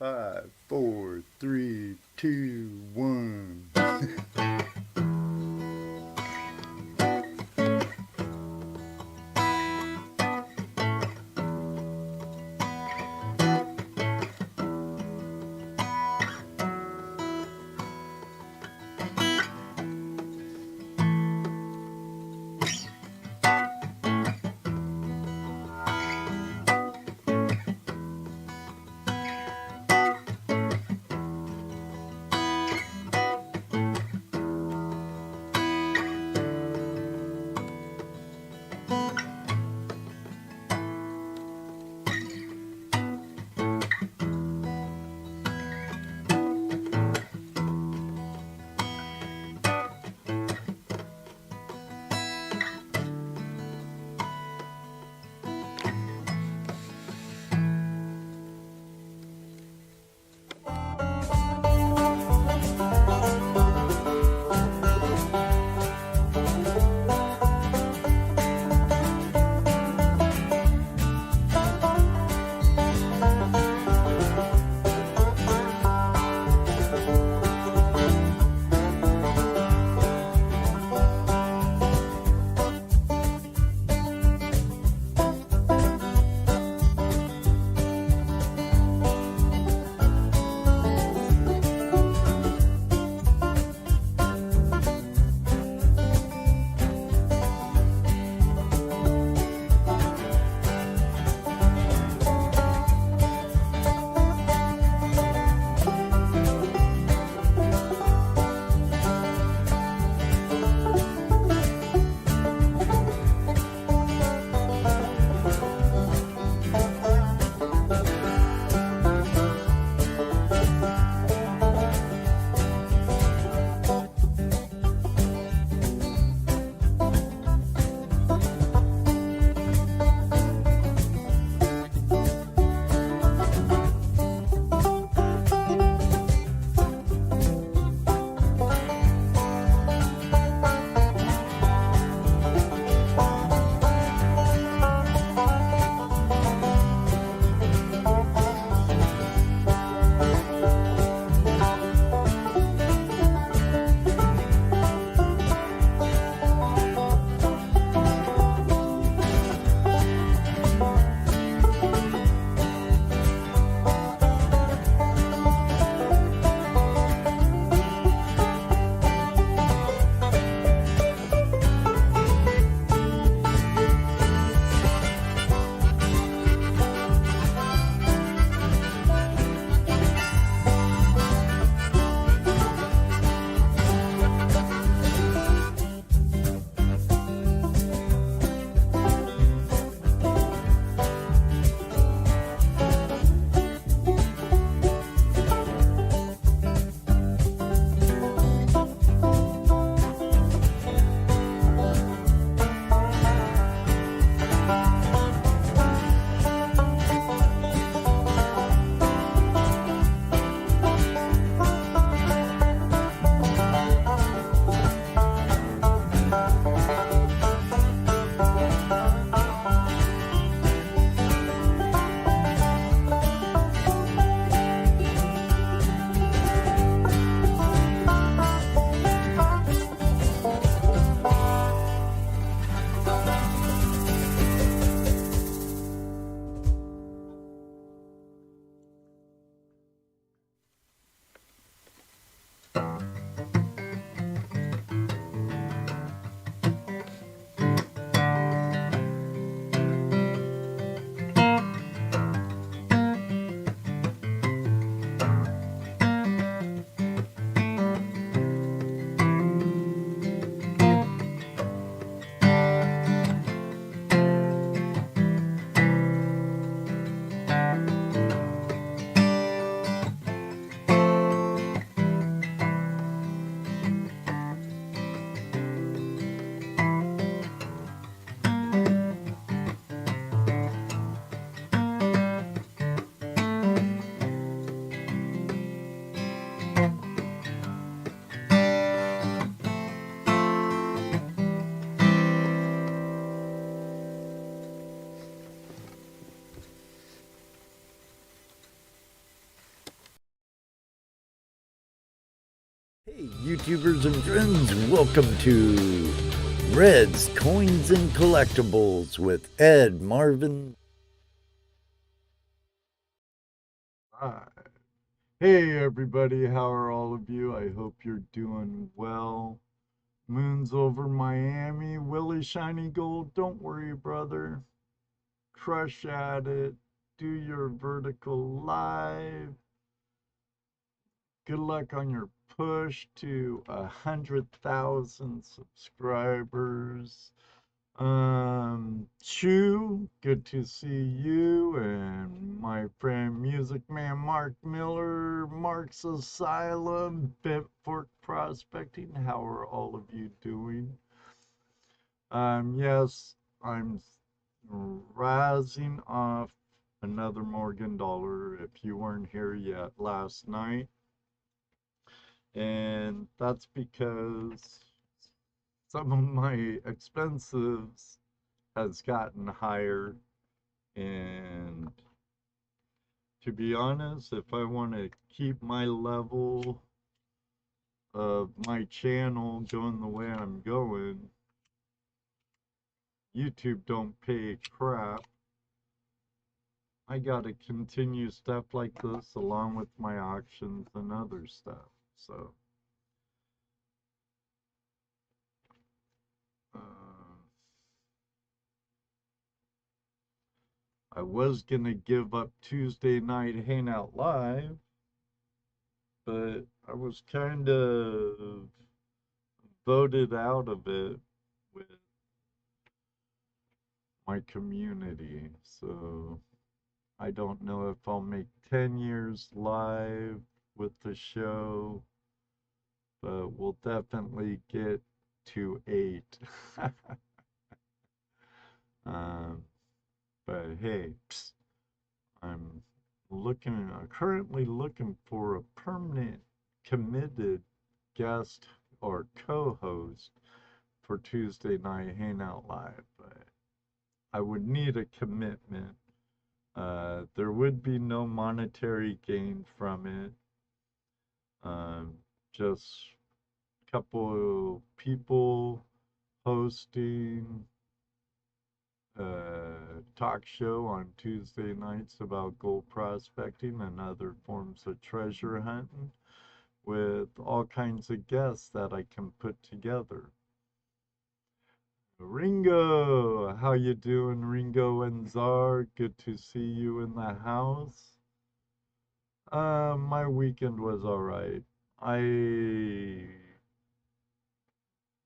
Five, four, three, two, one. YouTubers and friends, welcome to Razz Coins and Collectibles with Ed, Marvin. Hi. Hey everybody, how are all of you? I hope you're doing well. Moon's over Miami, Willie Shiny Gold, don't worry brother. Crush at it, do your vertical live. Good luck on your push to 100,000 subscribers. Chew, good to see you, and my friend Music Man Mark Miller, Mark's Asylum, Bent Fork Prospecting. How are all of you doing? Yes, I'm razzing off another Morgan dollar if you weren't here yet last night. And that's because some of my expenses has gotten higher, and to be honest, if I want to keep my level of my channel going the way I'm going, YouTube don't pay crap. I gotta continue stuff like this along with my auctions and other stuff. So I was gonna give up Tuesday night Hangout Live, but I was kind of voted out of it with my community. So I don't know if I'll make 10 years live with the show, but we'll definitely get to 8. But hey, I'm currently looking for a permanent committed guest or co-host for Tuesday night Hangout Live, but I would need a commitment. There would be no monetary gain from it. Just a couple of people hosting a talk show on Tuesday nights about gold prospecting and other forms of treasure hunting with all kinds of guests that I can put together. Ringo, how you doing, Ringo and Czar? Good to see you in the house. My weekend was all right. I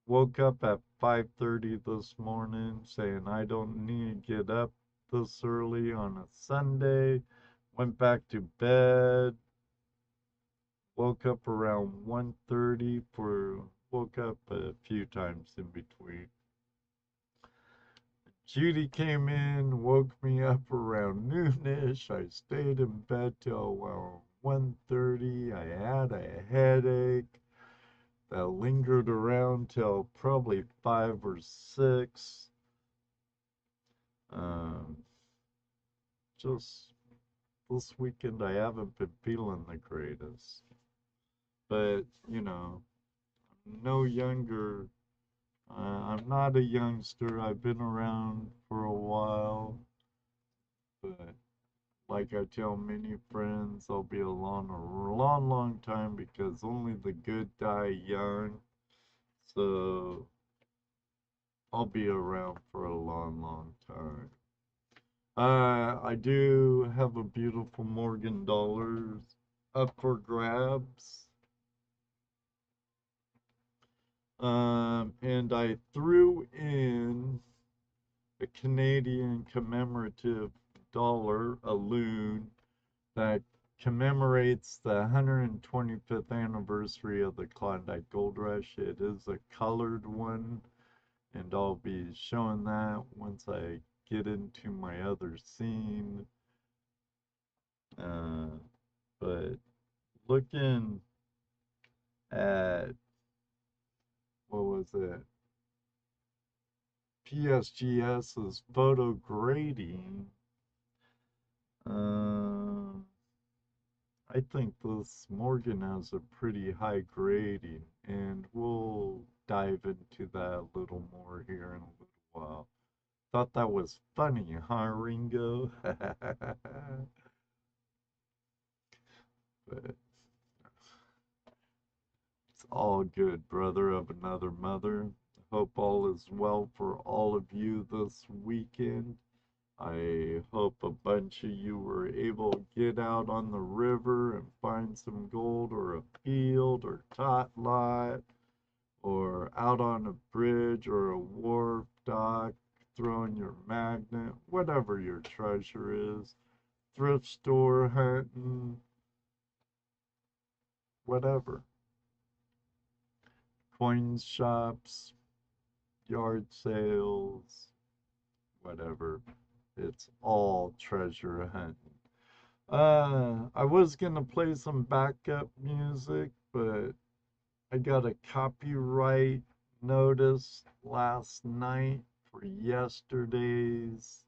woke up at 5:30 this morning saying I don't need to get up this early on a Sunday. Went back to bed. Woke up around 1:30 woke up a few times in between. Judy came in, woke me up around noonish. I stayed in bed till around 1:30. I had a headache that lingered around till probably 5 or 6. Just this weekend I haven't been feeling the greatest. But, I'm no younger. I'm not a youngster. I've been around for a while. But like I tell many friends, I'll be along a long, long time because only the good die young. So I'll be around for a long, long time. I do have a beautiful Morgan dollars up for grabs. And I threw in a Canadian commemorative dollar, a loon, that commemorates the 125th anniversary of the Klondike Gold Rush. It is a colored one, and I'll be showing that once I get into my other scene. But looking at, what was it? PSGS's photo grading, I I think this Morgan has a pretty high grading, and we'll dive into that a little more here in a little while. Thought that was funny, huh, Ringo? But it's all good, brother of another mother. Hope all is well for all of you this weekend. I hope a bunch of you were able to get out on the river and find some gold or a field or tot lot or out on a bridge or a wharf dock throwing your magnet, whatever your treasure is, thrift store hunting, whatever. Coin shops, yard sales, whatever. It's all treasure hunting. I was gonna play some backup music, but I got a copyright notice last night for yesterday's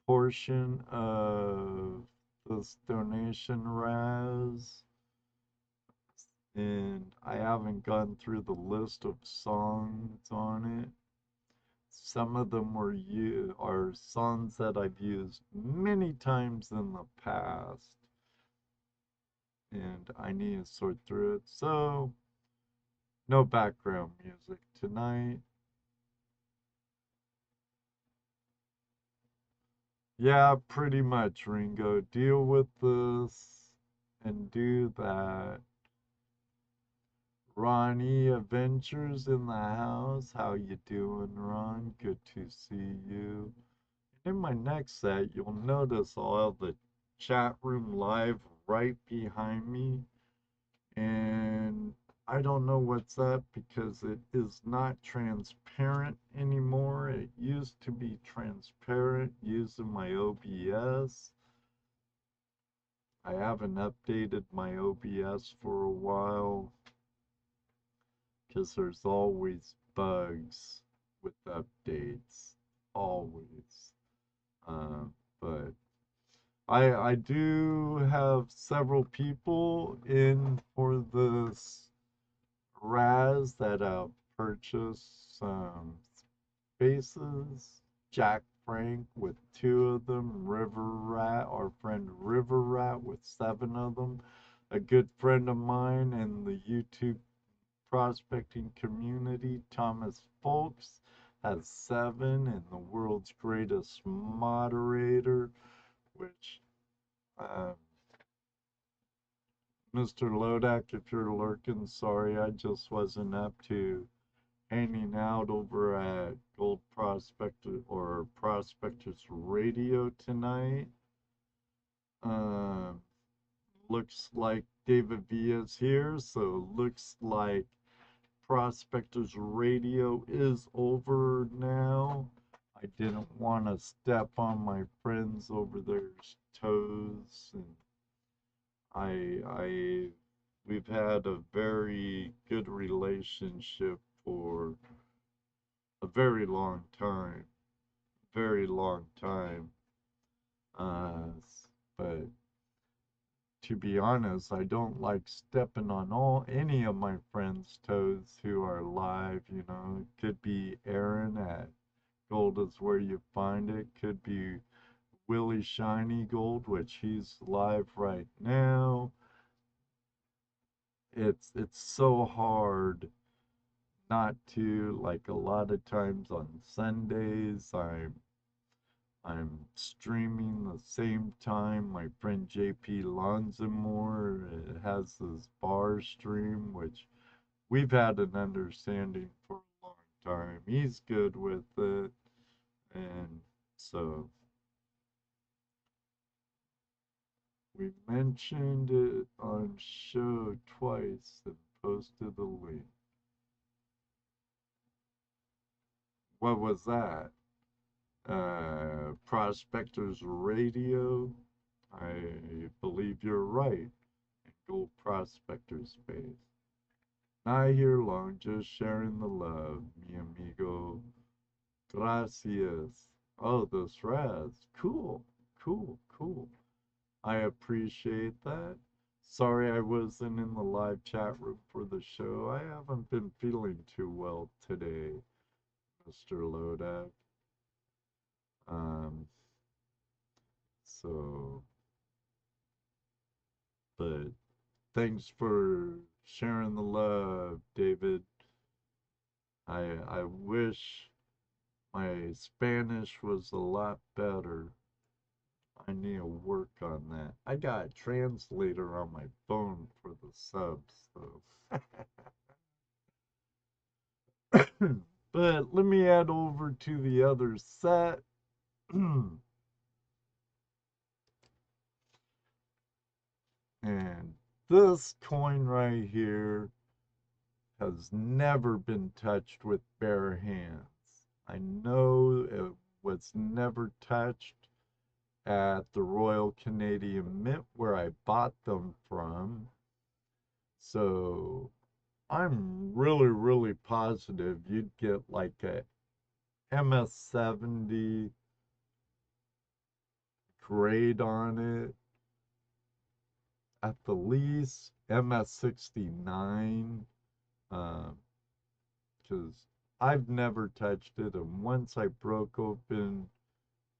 portion of this donation Razz, and I haven't gone through the list of songs on it. Some of them are songs that I've used many times in the past, and I need to sort through it. So, no background music tonight. Yeah, pretty much, Ringo. Deal with this and do that. Ronnie Adventures in the house. How you doing, Ron? Good to see you. In my next set, you'll notice I'll have the chat room live right behind me. And I don't know what's up because it is not transparent anymore. It used to be transparent using my OBS. I haven't updated my OBS for a while because there's always bugs with updates. Always. But I do have several people in for this Razz that purchased some spaces. Jack Frank with 2 of them, River Rat, our friend River Rat with 7 of them. A good friend of mine in the YouTube prospecting community, Thomas Folks, has 7, and the world's greatest moderator, which uh, Mr. Lodak, if you're lurking, sorry, I just wasn't up to hanging out over at Gold Prospector or Prospectors Radio tonight. Uh, looks like David Villa's here, so looks like Prospectors Radio is over now. I didn't want to step on my friends over their toes, and we've had a very good relationship for a very long time. But to be honest, I don't like stepping on any of my friends' toes who are live. You know, it could be Aaron at Gold is Where You Find It. Could be Willie Shiny Gold, which he's live right now. It's so hard not to, like, a lot of times on Sundays I'm streaming the same time. My friend JP Lonzimore has his bar stream, which we've had an understanding for a long time. He's good with it, and so we mentioned it on show twice and posted a link. What was that? Prospectors Radio. I believe you're right. Gold Prospectors space. Not here long, just sharing the love, mi amigo. Gracias. Oh, this Razz. Cool, cool, cool. I appreciate that. Sorry I wasn't in the live chat room for the show. I haven't been feeling too well today, Mr. Lodak. Um, so, but thanks for sharing the love, David. I wish my Spanish was a lot better. I need to work on that. I got a translator on my phone for the subs, though. But let me add over to the other set. And this coin right here has never been touched with bare hands. I know it was never touched at the Royal Canadian Mint where I bought them from. So I'm really positive you'd get like a MS70 grade on it, at the least MS69, because I've never touched it, and once I broke open,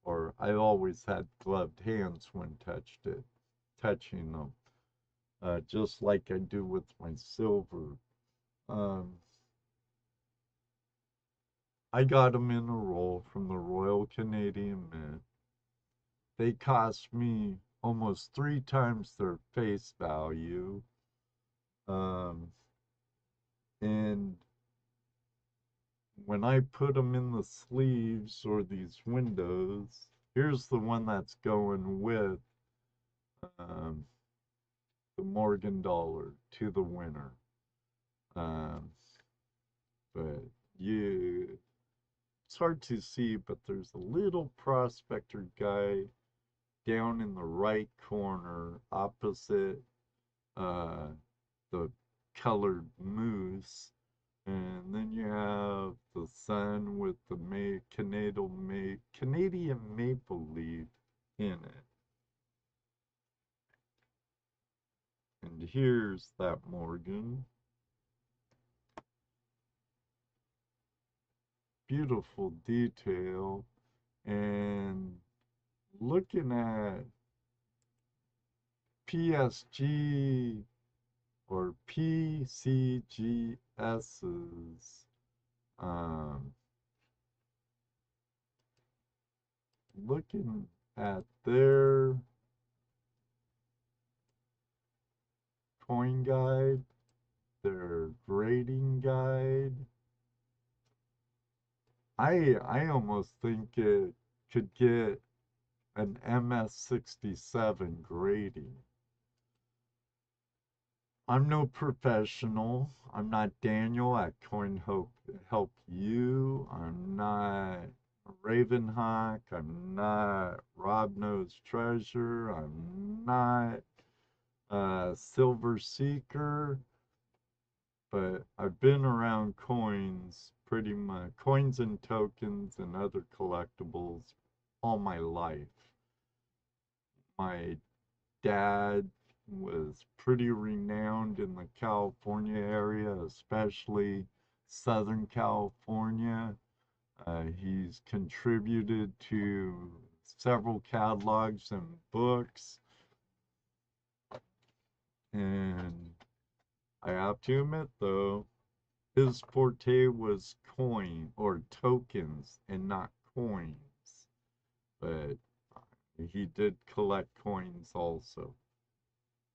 or I always had gloved hands when touching them, just like I do with my silver. Um, I got them in a roll from the Royal Canadian Mint. They cost me almost 3 times their face value. Um, and when I put them in the sleeves or these windows, here's the one that's going with um, the Morgan dollar to the winner. Um, but it's hard to see, but there's a little prospector guy down in the right corner opposite uh, the colored moose. And then you have the sun with the Canadian maple leaf in it. And here's that Morgan. Beautiful detail. And looking at PSG or PCGS's looking at their coin guide, their grading guide, I almost think it could get an MS67 grading. I'm no professional. I'm not Daniel at Coin Help You. I'm not Ravenhawk. I'm not Rob Knows Treasure. I'm not Silver Seeker. But I've been around coins pretty much, coins and tokens and other collectibles all my life. My dad was pretty renowned in the California area, especially Southern California. He's contributed to several catalogs and books. And I have to admit, though, his forte was coin or tokens and not coins. But he did collect coins also.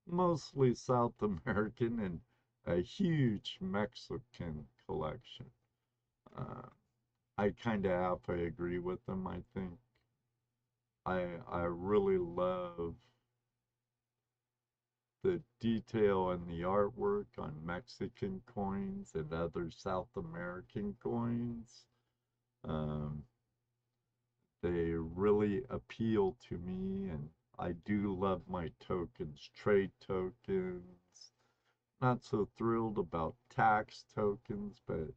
Mostly South American and a huge Mexican collection. Uh, I kind of half I agree with them, I think. I really love the detail and the artwork on Mexican coins and other South American coins. Um, they really appeal to me, and I do love my tokens, trade tokens. Not so thrilled about tax tokens, but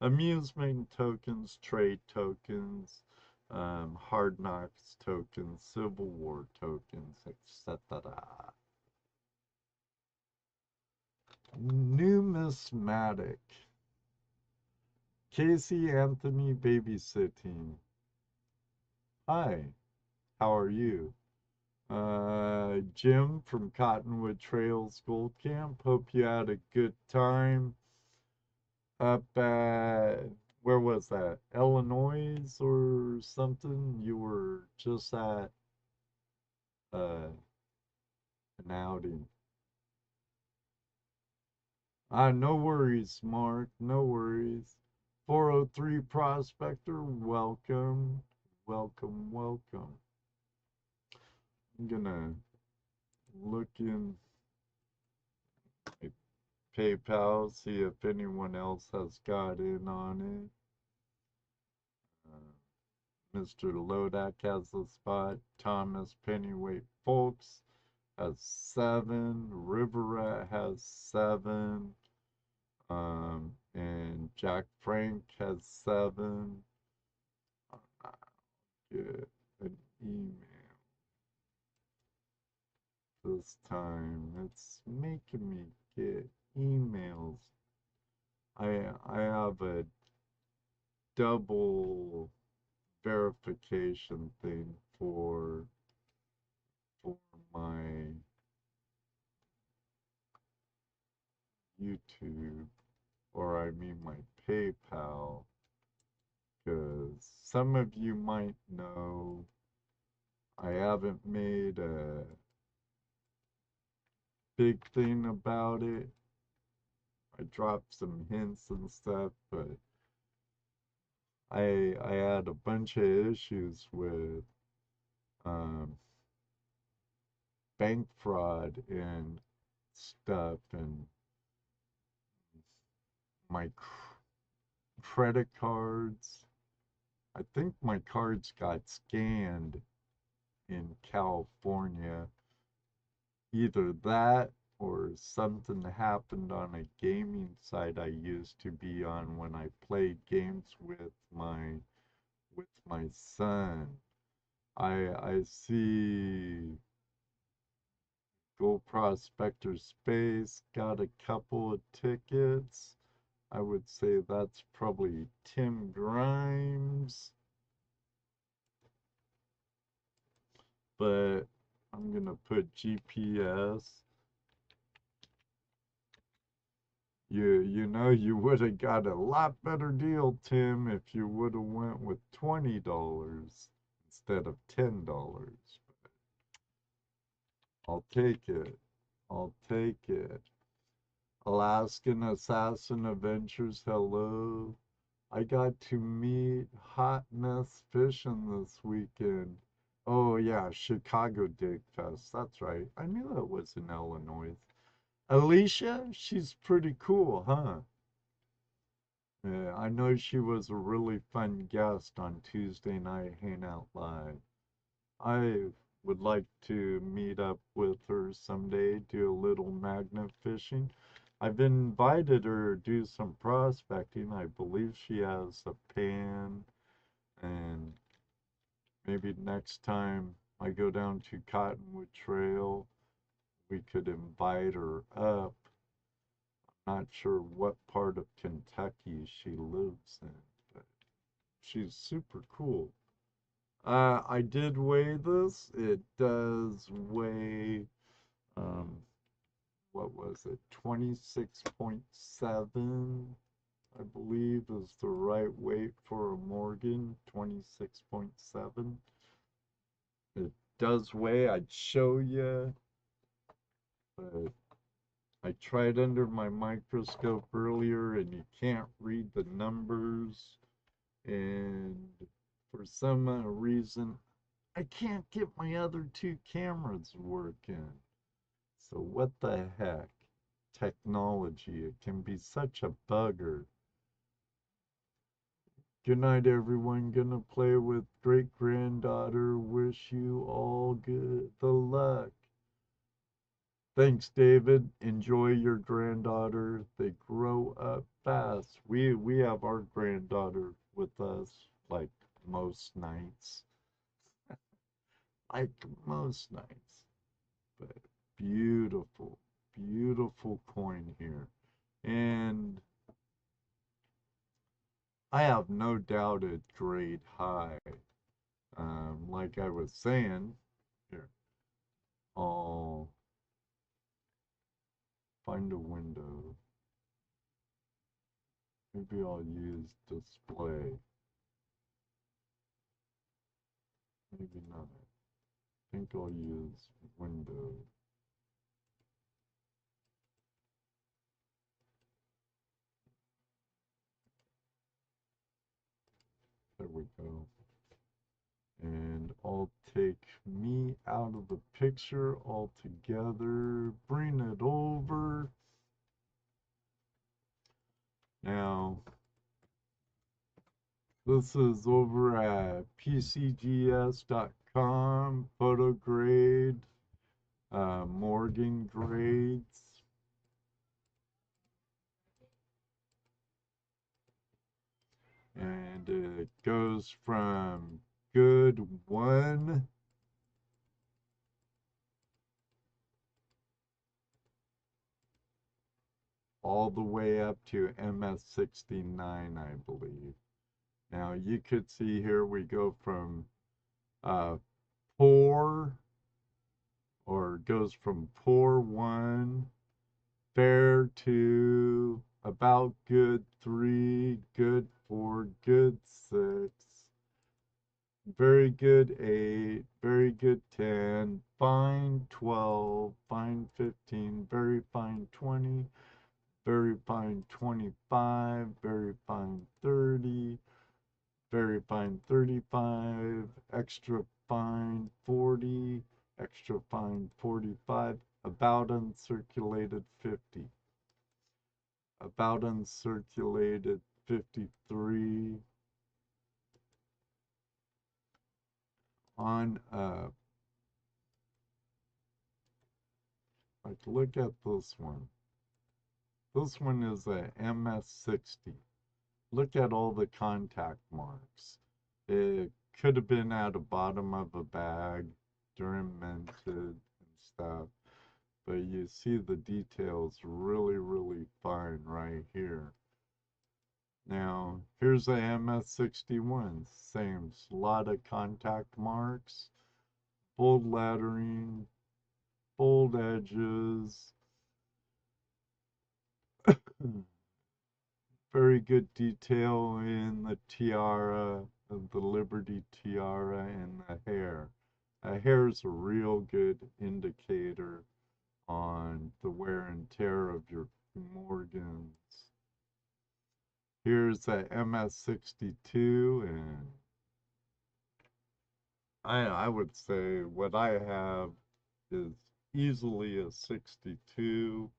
amusement tokens, trade tokens, hard knocks tokens, Civil War tokens, etc. Numismatic. Casey Anthony babysitting. Hi, how are you? Jim from Cottonwood Trails Gold Camp. Hope you had a good time up at, where was that? Illinois or something? You were just at uh, an outing. No worries, Mark. No worries. 403 Prospector, welcome. Welcome, welcome. I'm gonna look in my PayPal, see if anyone else has got in on it. Mr. Lodak has a spot. Thomas Pennyweight Folks has 7. River Rat has 7. And Jack Frank has 7. Get an email this time. It's making me get emails. I have a double verification thing for my YouTube, or I mean my PayPal, because some of you might know I haven't made a big thing about it. I dropped some hints and stuff, but I had a bunch of issues with um, bank fraud and stuff, and my credit cards. I think my cards got scanned in California. Either that or something happened on a gaming site I used to be on when I played games with my son. I see Go Prospector Space got a couple of tickets. I would say that's probably Tim Grimes. But I'm gonna put GPS. You know you would have got a lot better deal, Tim, if you would have went with $20 instead of $10. I'll take it. I'll take it. Alaskan Assassin Adventures, hello. I got to meet Hot Mess Fishing this weekend. Oh yeah, Chicago Dig Fest. That's right. I knew that was in Illinois. Alicia, she's pretty cool, huh? Yeah, I know she was a really fun guest on Tuesday Night Hangout Live. I would like to meet up with her someday, do a little magnet fishing. I've invited her to do some prospecting. I believe she has a pan, and maybe next time I go down to Cottonwood Trail, we could invite her up. Not sure what part of Kentucky she lives in, but she's super cool. I did weigh this. It does weigh, um, what was it? 26.7, I believe, is the right weight for a Morgan. 26.7. It does weigh. I'd show you, but I tried under my microscope earlier and you can't read the numbers. And for some reason, I can't get my other 2 cameras working. So what the heck? Technology, it can be such a bugger. Good night, everyone. Gonna play with great granddaughter. Wish you all good the luck. Thanks, David. Enjoy your granddaughter. They grow up fast. We have our granddaughter with us like most nights. Like most nights. But beautiful, beautiful coin here. made high. Like I was saying, here, I'll find a window. Maybe I'll use display. Maybe not. I think I'll use window. There we go. And I'll take me out of the picture altogether, bring it over. Now, this is over at pcgs.com, photo grade, Morgan grades. And it goes from good 1 all the way up to MS69, I believe. Now you could see here we go from poor, or goes from poor 1, fair 2, about good 3, good 4, good 6, very good 8, very good 10, fine 12, fine 15, very fine 20, very fine 25, very fine 30, very fine 35, extra fine 40, extra fine 45, about uncirculated 50, about uncirculated 53, on up. Like, look at this one. This one is a MS60. Look at all the contact marks. It could have been at the bottom of a bag during minted and stuff, but you see the details really, really fine right here. Now, here's a MS61, same, a lot of contact marks, bold lettering, bold edges, very good detail in the tiara, the Liberty tiara, and the hair. Hair is a real good indicator on the wear and tear of your Morgans. Here's a MS62, and I would say what I have is easily a 62,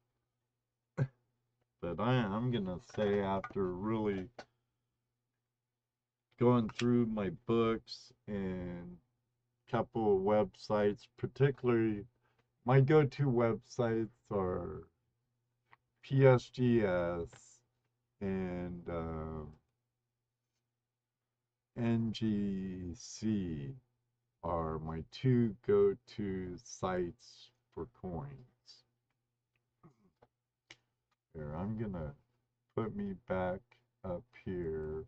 but I'm gonna say after really going through my books and couple of websites, particularly my go-to websites are PSGS and NGC are my 2 go-to sites for coins. Here, I'm gonna put me back up here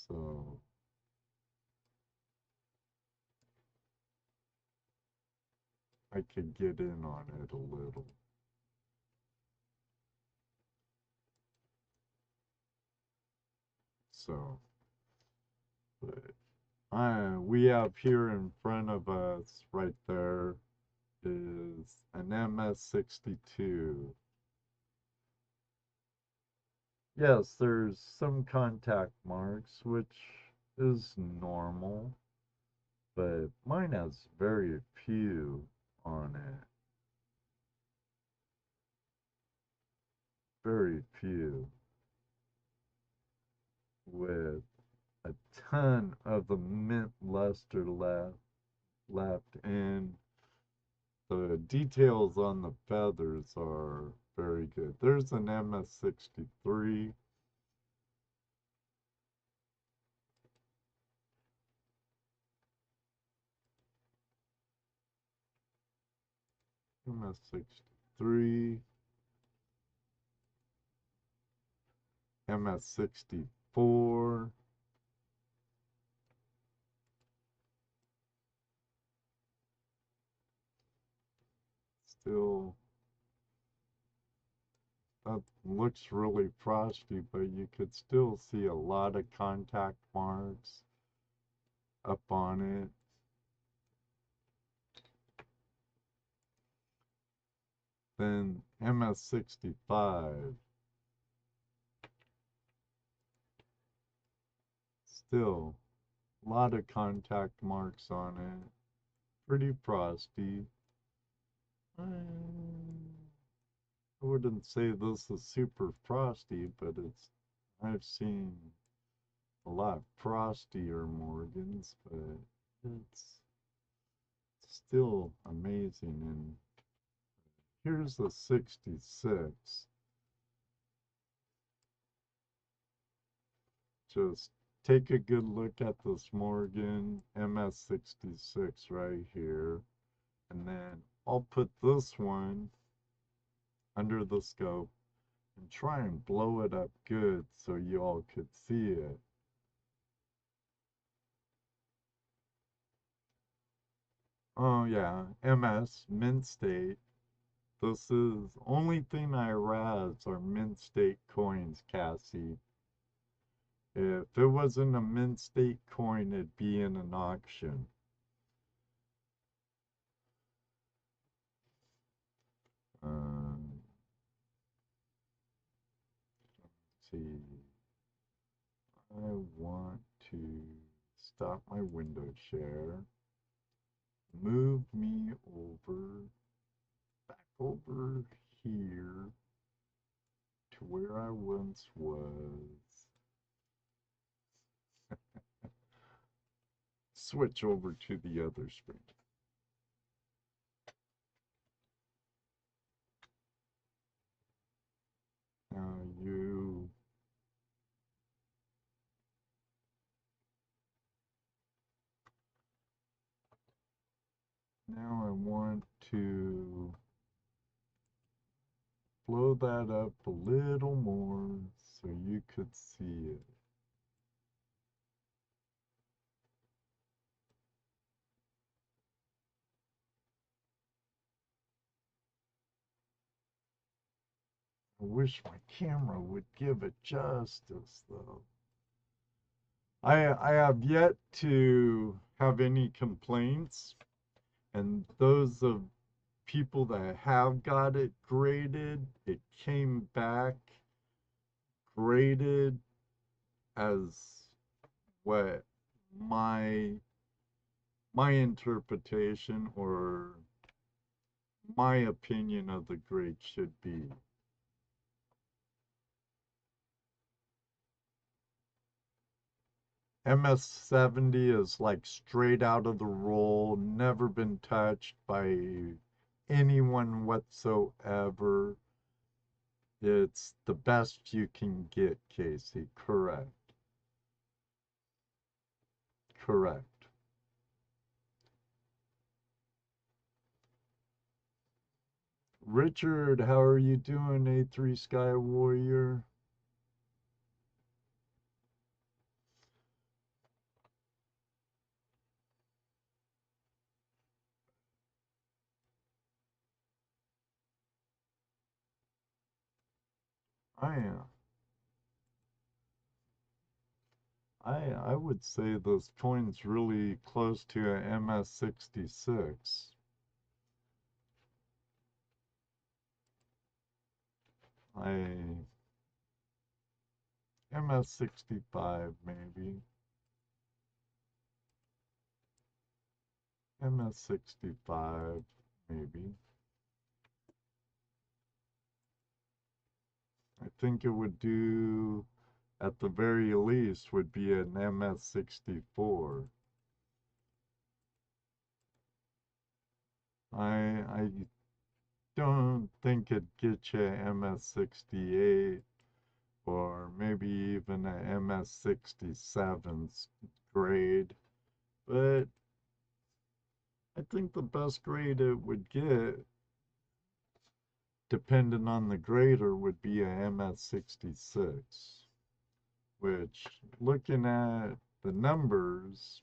so I could get in on it a little. So, but we have here in front of us right there is an MS62. Yes, there's some contact marks, which is normal, but mine has very few on it. Very few. With a ton of the mint luster left, and the details on the feathers are very good. There's an MS63. MS63. MS64. still, that looks really frosty, but you could still see a lot of contact marks up on it. Then MS65, still a lot of contact marks on it. Pretty frosty. I wouldn't say this is super frosty, but I've seen a lot frostier Morgans, but it's still amazing. And here's the 66. Just take a good look at this Morgan MS66 right here. And then I'll put this one under the scope and try and blow it up good so you all could see it. Oh yeah, MS, mint state. This is only thing I razz are mint state coins, Cassie. If it wasn't a mint state coin, it'd be in an auction. Let's see. I want to stop my window share. Move me back over here to where I once was. Switch over to the other screen. Now I want to blow that up a little more so you could see it. I wish my camera would give it justice, though. I have yet to have any complaints, and those of people that have got it graded, it came back graded as what my interpretation or my opinion of the grade should be. MS70 is like straight out of the roll, never been touched by anyone whatsoever. It's the best you can get, Casey. Correct. Correct. Richard, how are you doing, A3 Sky Warrior? I would say this coin's really close to a MS66. MS65 maybe. MS65 maybe. I think it would do, at the very least, would be an MS64. I don't think it'd get you MS68 or maybe even a MS67's grade, but I think the best grade it would get, depending on the grader, would be a MS66, which, looking at the numbers,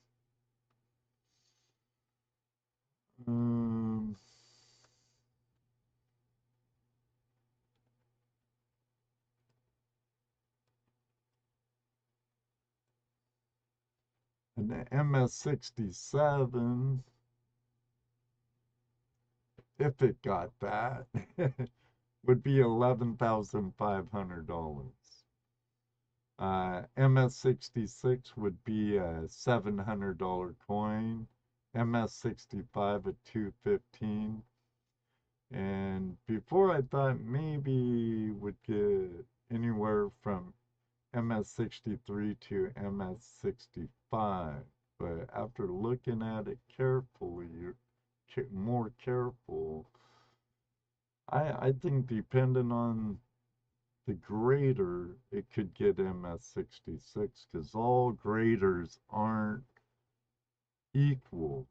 An MS-67, if it got that, would be $11,500. MS-66 would be a $700 coin. MS-65 at $215. And before I thought maybe would get anywhere from MS-63 to MS-65. But after looking at it carefully, more careful, I think depending on the grader, it could get MS-66 because all graders aren't equal.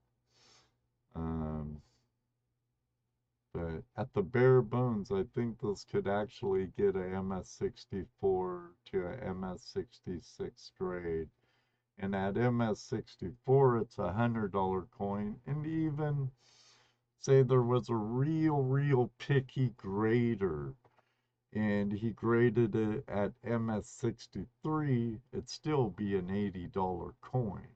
But at the bare bones, I think this could actually get a MS-64 to a MS-66 grade. And at MS-64, it's a $100 coin. And even say there was a real picky grader and he graded it at MS-63, it'd still be an $80 coin.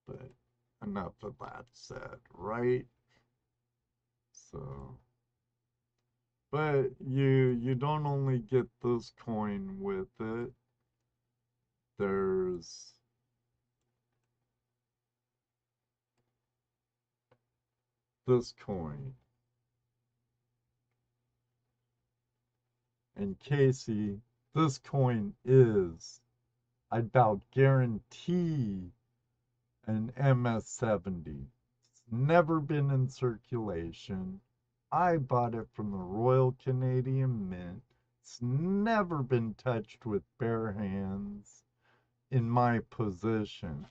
But enough of that said, right? So, but you don't only get this coin with it. There's this coin. And Casey, this coin is, I about guarantee, an MS-70. It's never been in circulation. I bought it from the Royal Canadian Mint. It's never been touched with bare hands in my possession.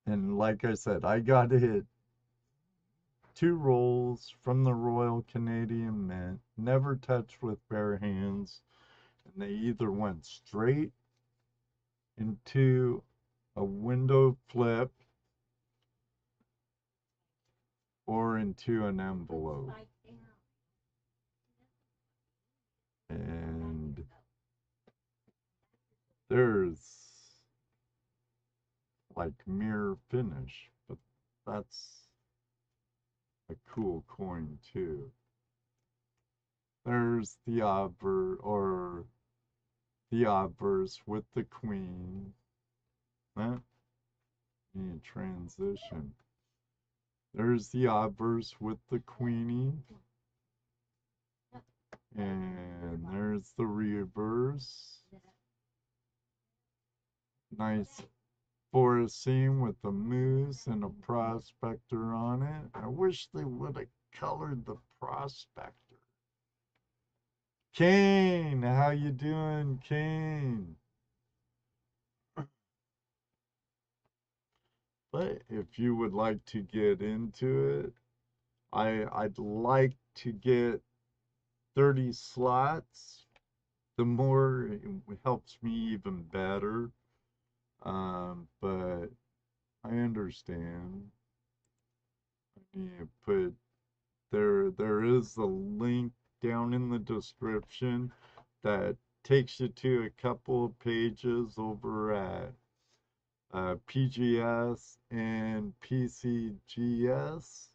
And like I said, I got it 2 rolls from the Royal Canadian Mint, never touched with bare hands, and they either went straight into a window flip or into an envelope. And there's like mirror finish, but that's a cool coin too. There's the obverse with the queen. Huh? Need transition. There's the obverse with the queenie. And there's the reverse. Nice forest scene with the moose and a prospector on it. I wish they would have colored the prospector. Kane, how you doing, Kane? But if you would like to get into it, I'd like to get 30 slots. The more it helps me even better. But I understand. I need to put there is a link down in the description that takes you to a couple of pages over at PGS and PCGS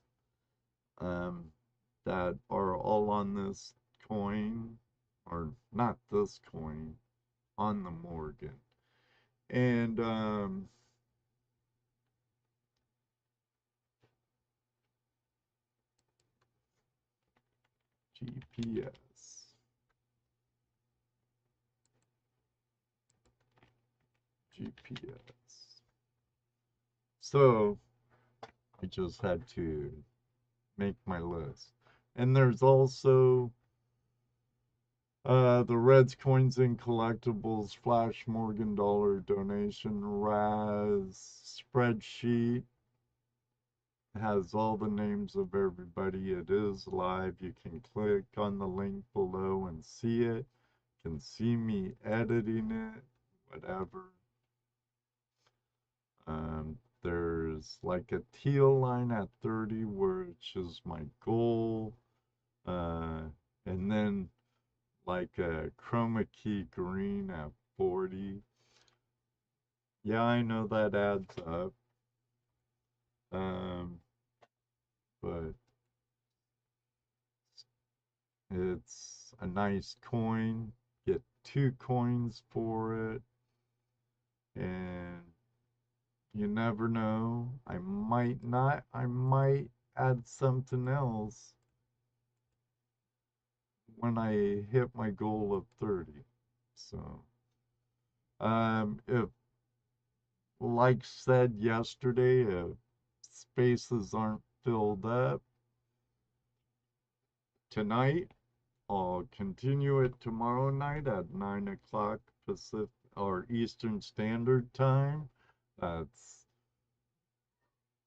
that are all on this coin, or not this coin, on the Morgan. And GPS. GPS. So I just had to make my list. And there's also the Reds Coins and Collectibles Flash Morgan Dollar donation Razz spreadsheet. Has all the names of everybody. It is live. You can click on the link below and see it. You can see me editing it, whatever. There's like a teal line at 30, which is my goal. Uh, and then like a chroma key green at 40. Yeah, I know that adds up. Um, but it's a nice coin. Get 2 coins for it. And you never know. I might not. I might add something else when I hit my goal of 30. So, if, like said yesterday, if spaces aren't filled up tonight, I'll continue it tomorrow night at 9 o'clock Pacific or Eastern Standard Time. That's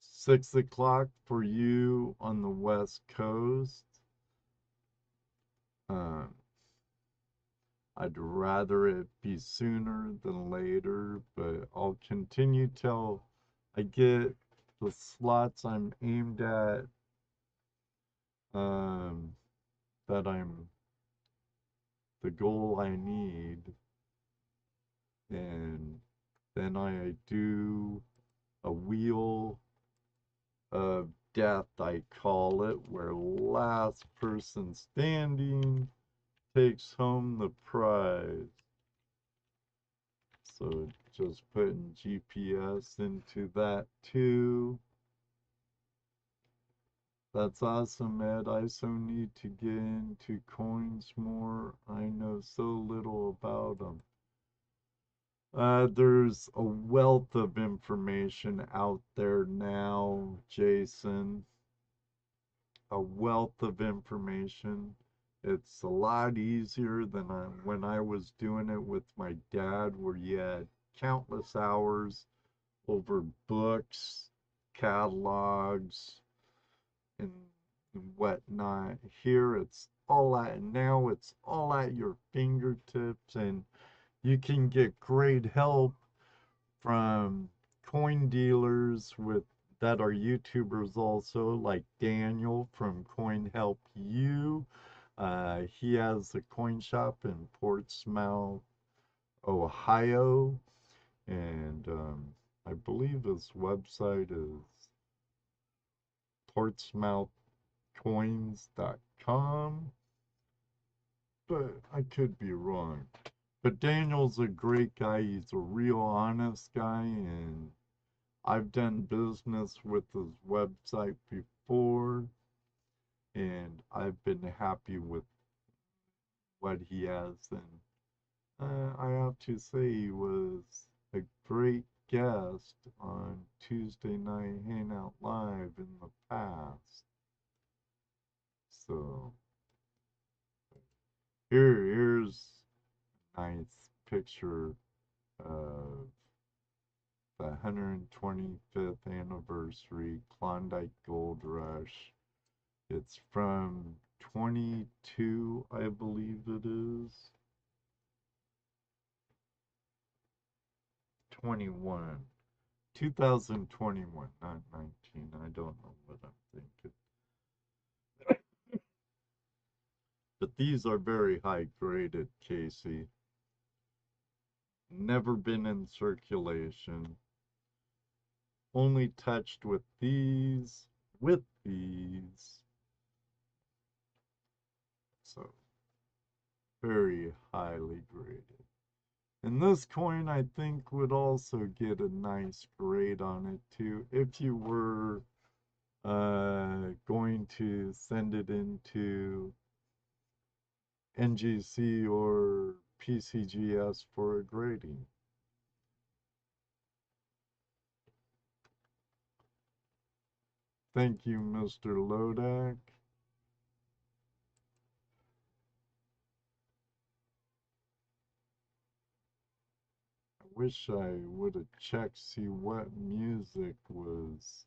6 o'clock for you on the West Coast. Uh, I'd rather it be sooner than later, but I'll continue till I get the slots I'm aimed at, um, that I'm the goal I need, and then I do a wheel of death, I call it, where last person standing takes home the prize. So just putting GPS into that too. That's awesome, Ed. I so need to get into coins more. I know so little about them. There's a wealth of information out there now, Jason. A wealth of information. It's a lot easier than when I was doing it with my dad, where you had countless hours over books, catalogs, and whatnot. Here it's all at your fingertips, and you can get great help from coin dealers with that are YouTubers also, like Daniel from Coin Help You. He has a coin shop in Portsmouth, Ohio, and I believe his website is portsmouthcoins.com, but I could be wrong. But Daniel's a great guy. He's a real honest guy, and I've done business with his website before, and I've been happy with what he has. And I have to say, he was a great guest on Tuesday Night Hangout Live in the past. So here's a nice picture of the 125th anniversary Klondike Gold Rush. It's from 22, I believe it is. 21. 2021, not 19. I don't know what I'm thinking. But these are very high graded, Casey. Never been in circulation. Only touched with these. So, very highly graded. And this coin, I think, would also get a nice grade on it, too, if you were going to send it into NGC or PCGS for a grading. Thank you, Mr. Lodak. I wish I would have checked, see what music was.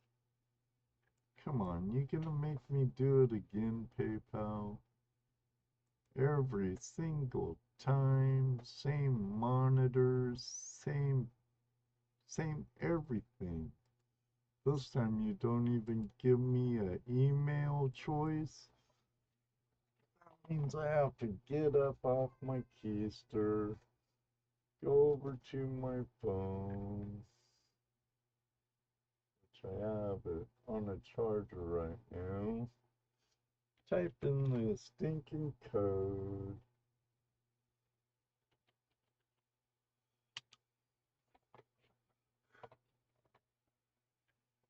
Come on, you gonna make me do it again, PayPal? Every single time, same monitors, same everything. This time you don't even give me an email choice. Means I have to get up off my keister, go over to my phone, which I have it on a charger right now, type in the stinking code.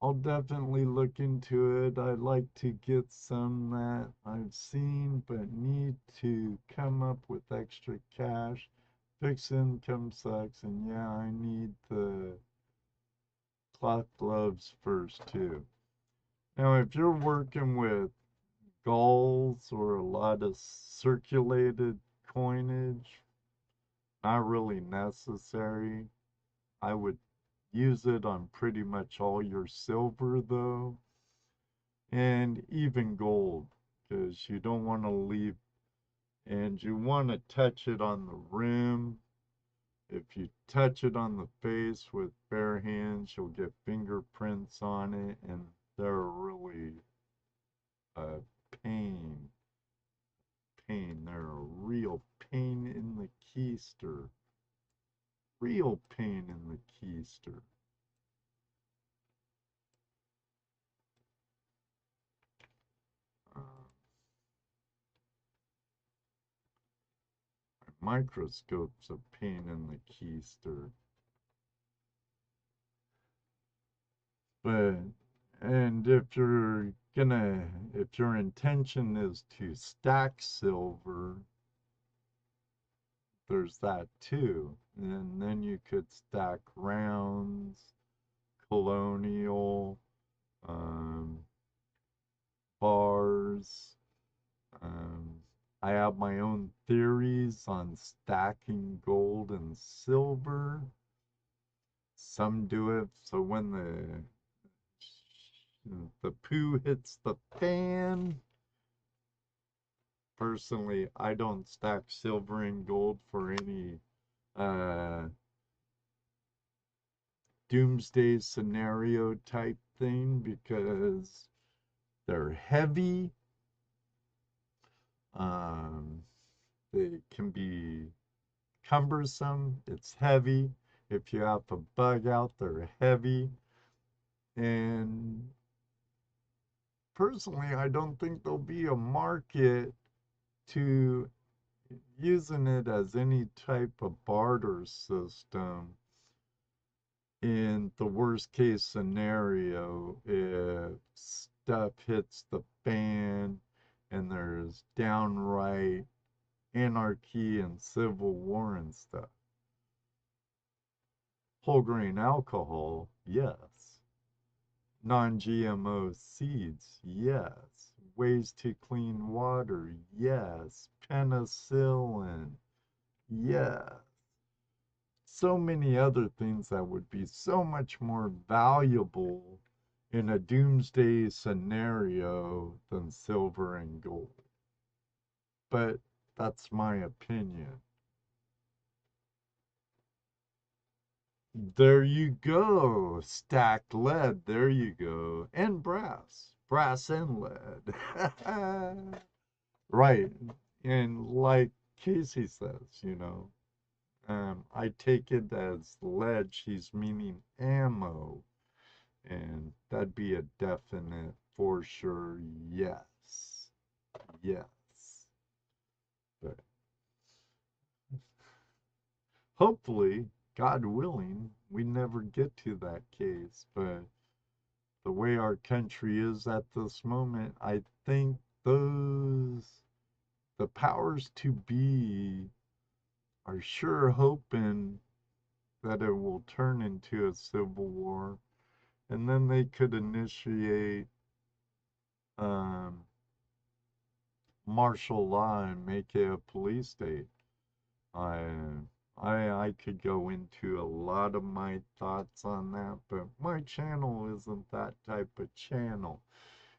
I'll definitely look into it. I'd like to get some that I've seen but need to come up with extra cash. Fixed income sucks, and yeah, I need the cloth gloves first too. Now, if you're working with gulls or a lot of circulated coinage, not really necessary. I would use it on pretty much all your silver though, and even gold, because you don't want to leave, and you want to touch it on the rim. If you touch it on the face with bare hands, you'll get fingerprints on it, and they're really a pain. They're a real pain in the keister. Real pain in the keister. Uh, Microscope's a pain in the keister. But, and if if your intention is to stack silver, there's that too. And then you could stack rounds, colonial, um, bars. Um, I have my own theories on stacking gold and silver. Some do it so when the poo hits the fan. Personally, I don't stack silver and gold for any uh, doomsday scenario type thing because they're heavy. Um, they can be cumbersome. It's heavy. If you have a bug out, they're heavy. And personally, I don't think there'll be a market to using it as any type of barter system in the worst case scenario if stuff hits the fan and there's downright anarchy and civil war and stuff. Whole grain alcohol, yes. Non-GMO seeds, yes. Ways to clean water, yes. Penicillin, yes. So many other things that would be so much more valuable in a doomsday scenario than silver and gold. But that's my opinion. There you go. Stacked lead. There you go. And brass. Brass and lead. Right. And like Casey says, I take it as lead. She's meaning ammo. And that'd be a definite for sure yes. Yes. But hopefully, God willing, we never get to that case. But the way our country is at this moment, I think the powers to be are sure hoping that it will turn into a civil war. And then they could initiate um, martial law and make it a police state. I I could go into a lot of my thoughts on that, but my channel isn't that type of channel.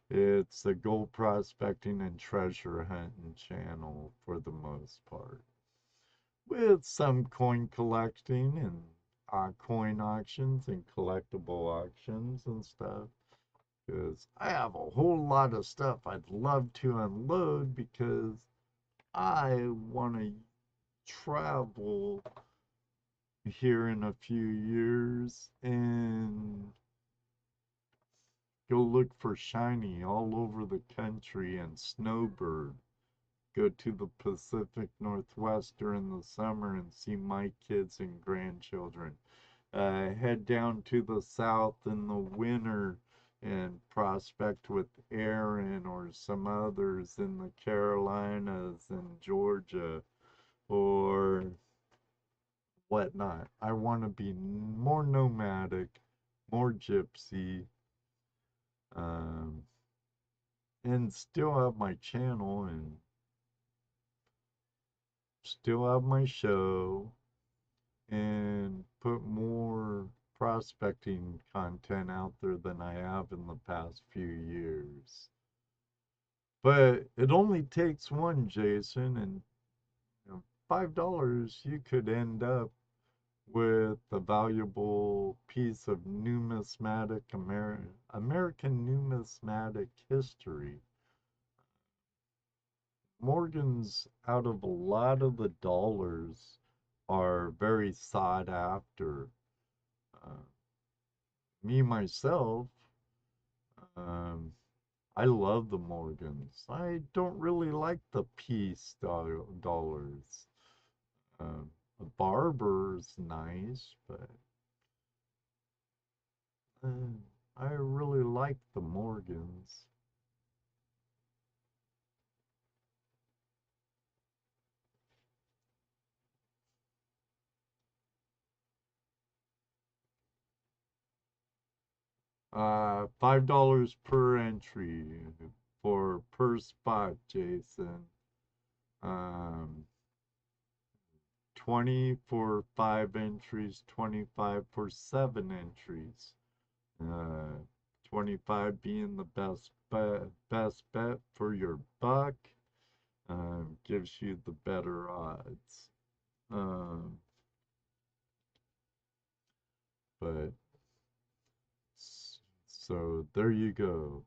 It's a gold prospecting and treasure hunting channel for the most part, with some coin collecting and coin auctions and collectible auctions and stuff. Because I have a whole lot of stuff I'd love to unload because I want to travel here in a few years and go look for shiny all over the country and snowbird. Go to the Pacific Northwest during the summer and see my kids and grandchildren. Head down to the south in the winter and prospect with Aaron or some others in the Carolinas and Georgia or whatnot. I want to be more nomadic, more gypsy, um, and still have my channel and still have my show and put more prospecting content out there than I have in the past few years. But it only takes one, Jason, and $5 you could end up with a valuable piece of numismatic American numismatic history. Morgans, out of a lot of the dollars, are very sought after. Uh, Me, myself, um, I love the Morgans. I don't really like the peace dollars. A barber's nice, but I really like the Morgans. $5 per entry for per spot, Jason. 20 for 5 entries, 25 for 7 entries. 25 being the best bet for your buck. Gives you the better odds. But so there you go.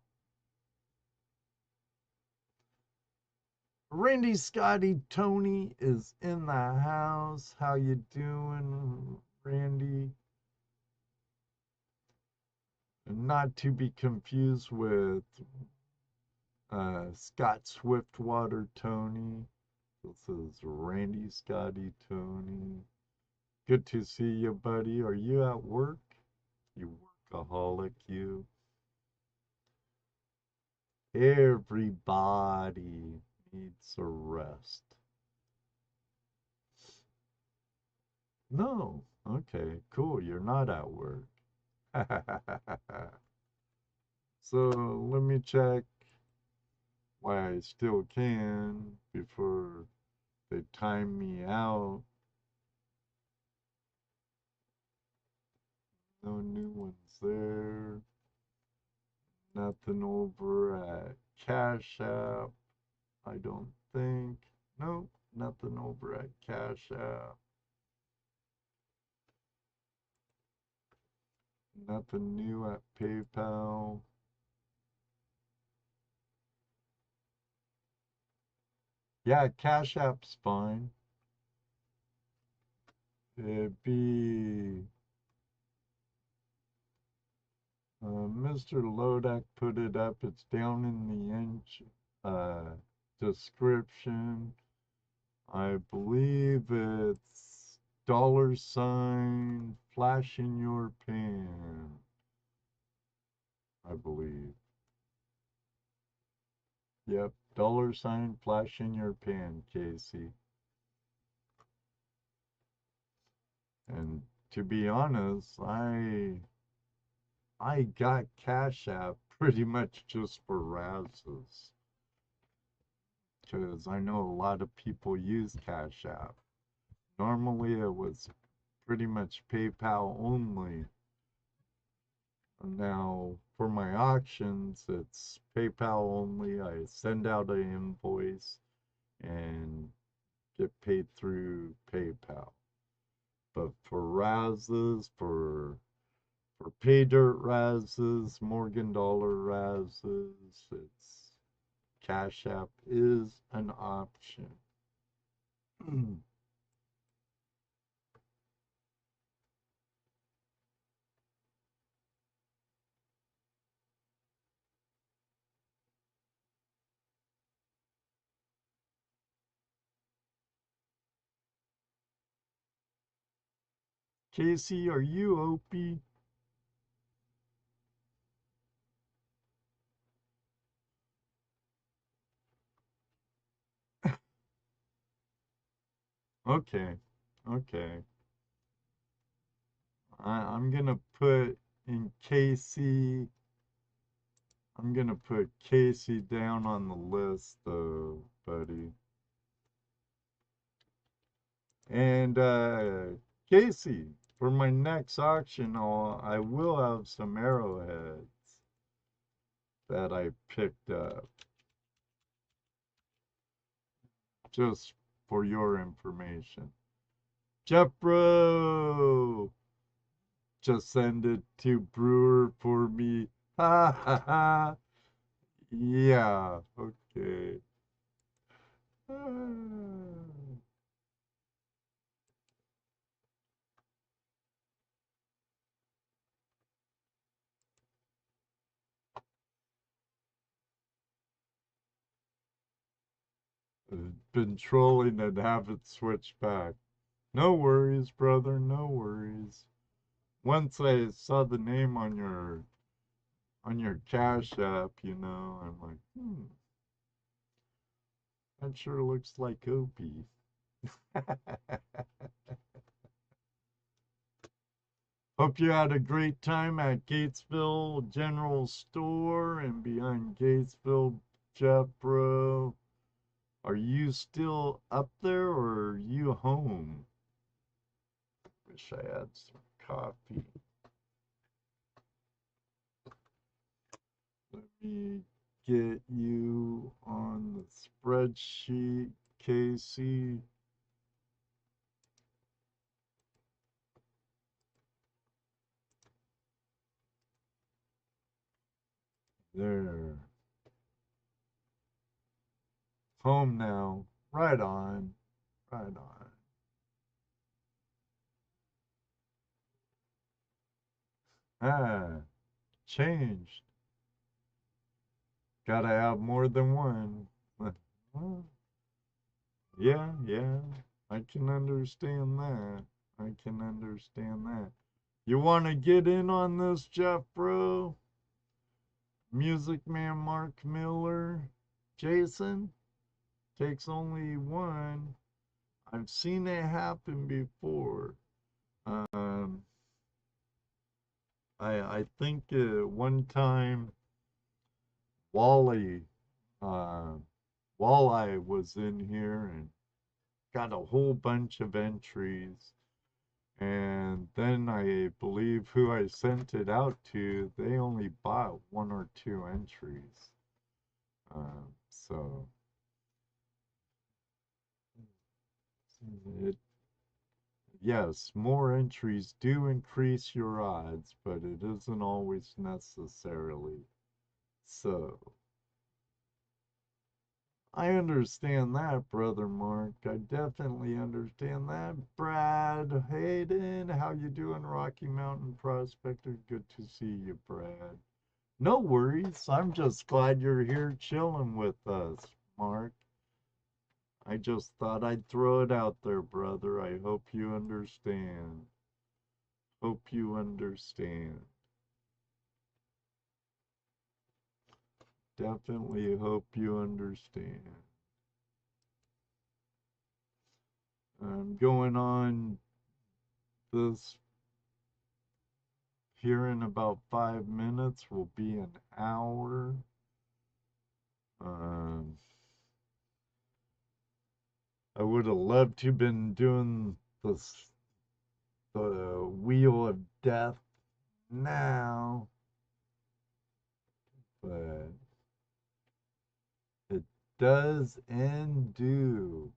Randy, Scotty, Tony is in the house. How you doing, Randy? Not to be confused with Scott Swiftwater Tony. This is Randy, Scotty, Tony. Good to see you, buddy. Are you at work? You workaholic, you. Everybody needs a rest. No. Okay, cool. You're not at work. So let me check why I still can before they time me out. No new ones there. Nothing over at Cash App, I don't think. Nope, nothing over at Cash App. Nothing new at PayPal. Yeah, Cash App's fine. It'd be Mr. Lodak put it up. It's down in the description. I believe it's $ flash in your pan. I believe. Yep, $ flash in your pan, Casey. And to be honest, I got Cash App pretty much just for Razzes. Because I know a lot of people use Cash App. Normally it was pretty much PayPal only. Now for my auctions, it's PayPal only. I send out an invoice and get paid through PayPal. But for Razzes, for pay dirt Razzes, Morgan Dollar Razzes, it's Cash App is an option. Casey, are you Opie? Okay, okay. I'm gonna put in Casey. I'm gonna put Casey down on the list, though, buddy. And Casey, for my next auction, I will have some arrowheads that I picked up, just for your information. Jeffro, just send it to Brewer for me. Ha ha ha. Yeah, okay. Been trolling and haven't switched back. No worries, brother, no worries. Once I saw the name on your Cash App, I'm like, that sure looks like Opie. Hope you had a great time at Gatesville General Store and behind Gatesville, Jeff, bro. Are you still up there or are you home? Wish I had some coffee. Let me get you on the spreadsheet, Casey. There. Home now. Right on. Right on. Ah, changed. Gotta have more than one. Well, yeah, yeah. I can understand that. I can understand that. You want to get in on this, Jeff, bro? Music Man Mark Miller? Jason? Takes only one. I've seen it happen before. Um, I think one time Wally, uh, Walleye was in here and got a whole bunch of entries. And then I believe who I sent it out to, they only bought one or two entries. So it, yes, more entries do increase your odds, but it isn't always necessarily so. I understand that, Brother Mark. I definitely understand that. Brad Hayden, how you doing, Rocky Mountain Prospector? Good to see you, Brad. No worries. I'm just glad you're here chilling with us, Mark. I just thought I'd throw it out there, brother. I hope you understand. Hope you understand. Definitely hope you understand. I'm going on this here in about 5 minutes. Will be an hour. Um, I would have loved to been doing this, the Wheel of Death now, but it does and do.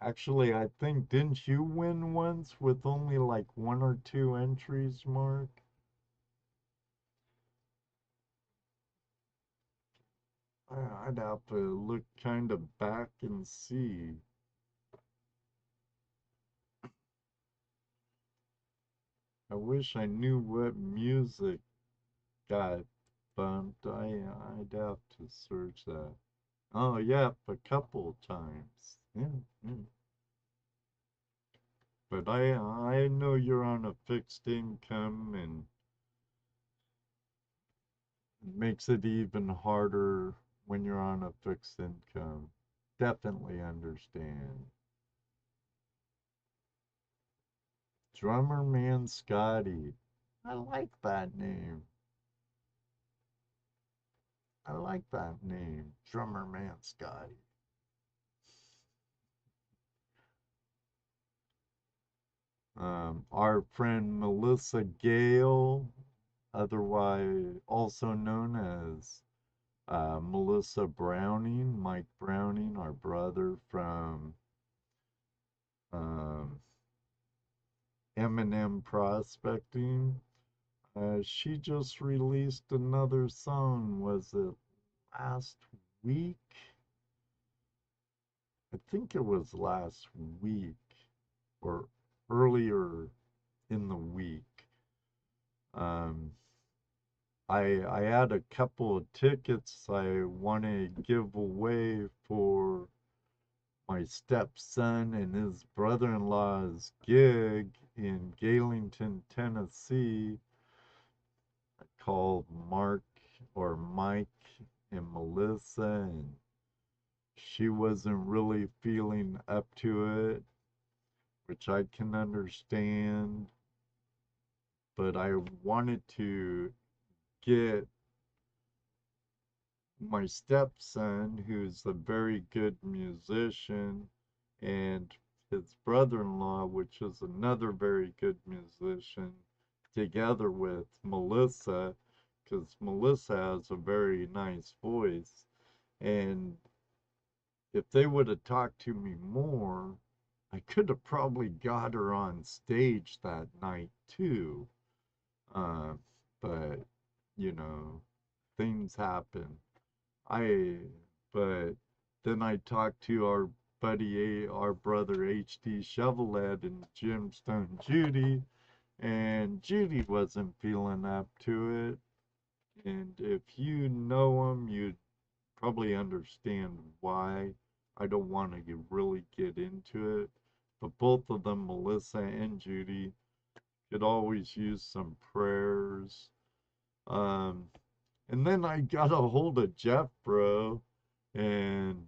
Actually, I think, didn't you win once with only like one or two entries, Mark? I'd have to look kind of back and see. I wish I knew what music got bumped. I'd have to search that. Oh, yeah, a couple times. Yeah, yeah. But I know you're on a fixed income, and it makes it even harder when you're on a fixed income. Definitely understand. Drummer Man Scotty. I like that name. I like that name, Drummer Man Scotty. Our friend Melissa Gale, otherwise also known as Melissa Browning, Mike Browning, our brother from um, M&M Prospecting. She just released another song. Was it last week? I think it was last week or earlier in the week. Um, I had a couple of tickets I want to give away for my stepson and his brother-in-law's gig in Galington, Tennessee, called Mark or Mike and Melissa, and she wasn't really feeling up to it, which I can understand, but I wanted to get my stepson, who's a very good musician, and his brother in law, which is another very good musician, together with Melissa, because Melissa has a very nice voice. And if they would have talked to me more, I could have probably got her on stage that night too. Uh, but, you know, things happen. I, but then I talked to our buddy, our brother HD Shovelhead and Gemstone Judy, and Judy wasn't feeling up to it. And if you know him, you'd probably understand why. I don't want to really get into it, but both of them, Melissa and Judy, could always use some prayers. Um, and then I got a hold of Jeff, bro, and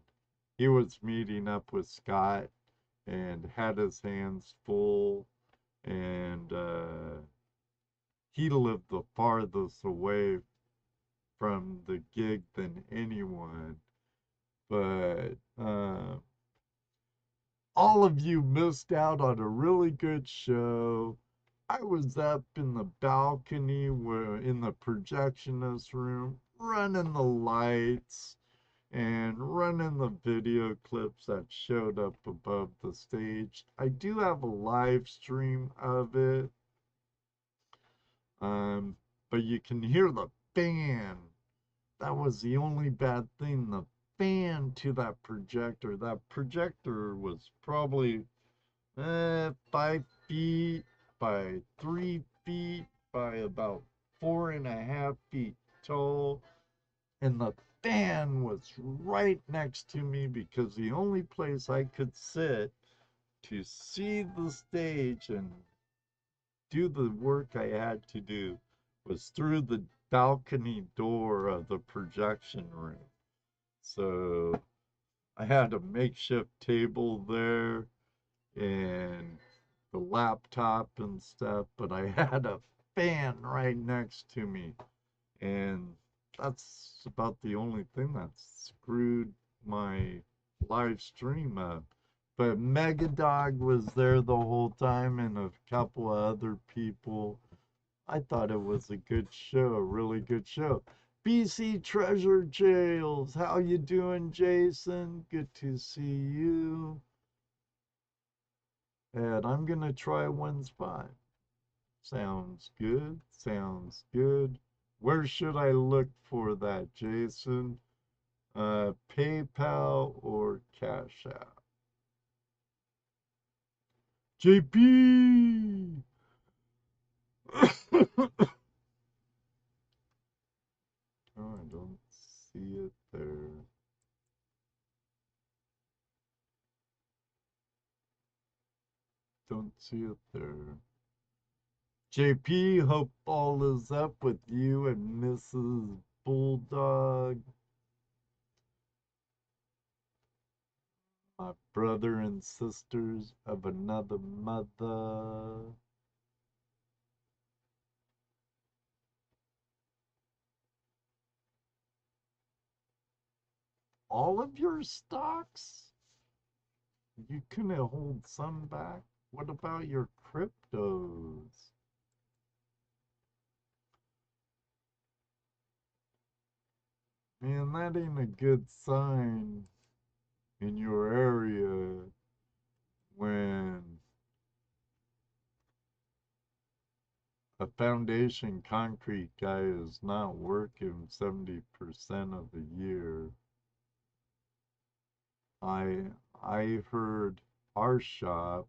he was meeting up with Scott and had his hands full, and he lived the farthest away from the gig than anyone. But all of you missed out on a really good show. I was up in the balcony where in the projectionist room, running the lights and running the video clips that showed up above the stage. I do have a live stream of it, um, but you can hear the fan. That was the only bad thing. The fan to that projector. That projector was probably 5 feet by 3 feet by about 4.5 feet tall. And the fan was right next to me because the only place I could sit to see the stage and do the work I had to do was through the balcony door of the projection room. So I had a makeshift table there and the laptop and stuff, but I had a fan right next to me. And that's about the only thing that screwed my live stream up. But Megadog was there the whole time and a couple of other people. I thought it was a good show, a really good show. BC Treasure Jails, how you doing, Jason? Good to see you. And I'm gonna try one spot. Sounds good. Sounds good. Where should I look for that, Jason? PayPal or Cash App? JP! Oh, I don't see it there. Don't see it there. JP, hope all is up with you and Mrs. Bulldog. My brother and sisters of another mother. All of your stocks? You couldn't hold some back? What about your cryptos? Man, that ain't a good sign in your area when a foundation concrete guy is not working 70% of the year. I heard our shop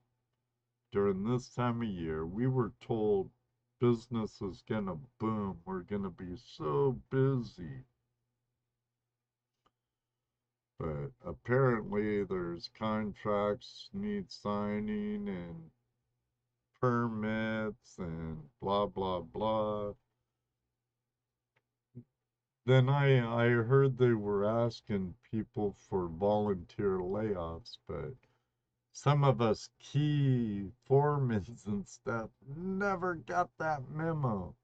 during this time of year, we were told business is gonna boom. We're gonna be so busy. But apparently there's contracts need signing and permits and blah blah blah. Then I heard they were asking people for volunteer layoffs, but some of us key foremans and stuff never got that memo.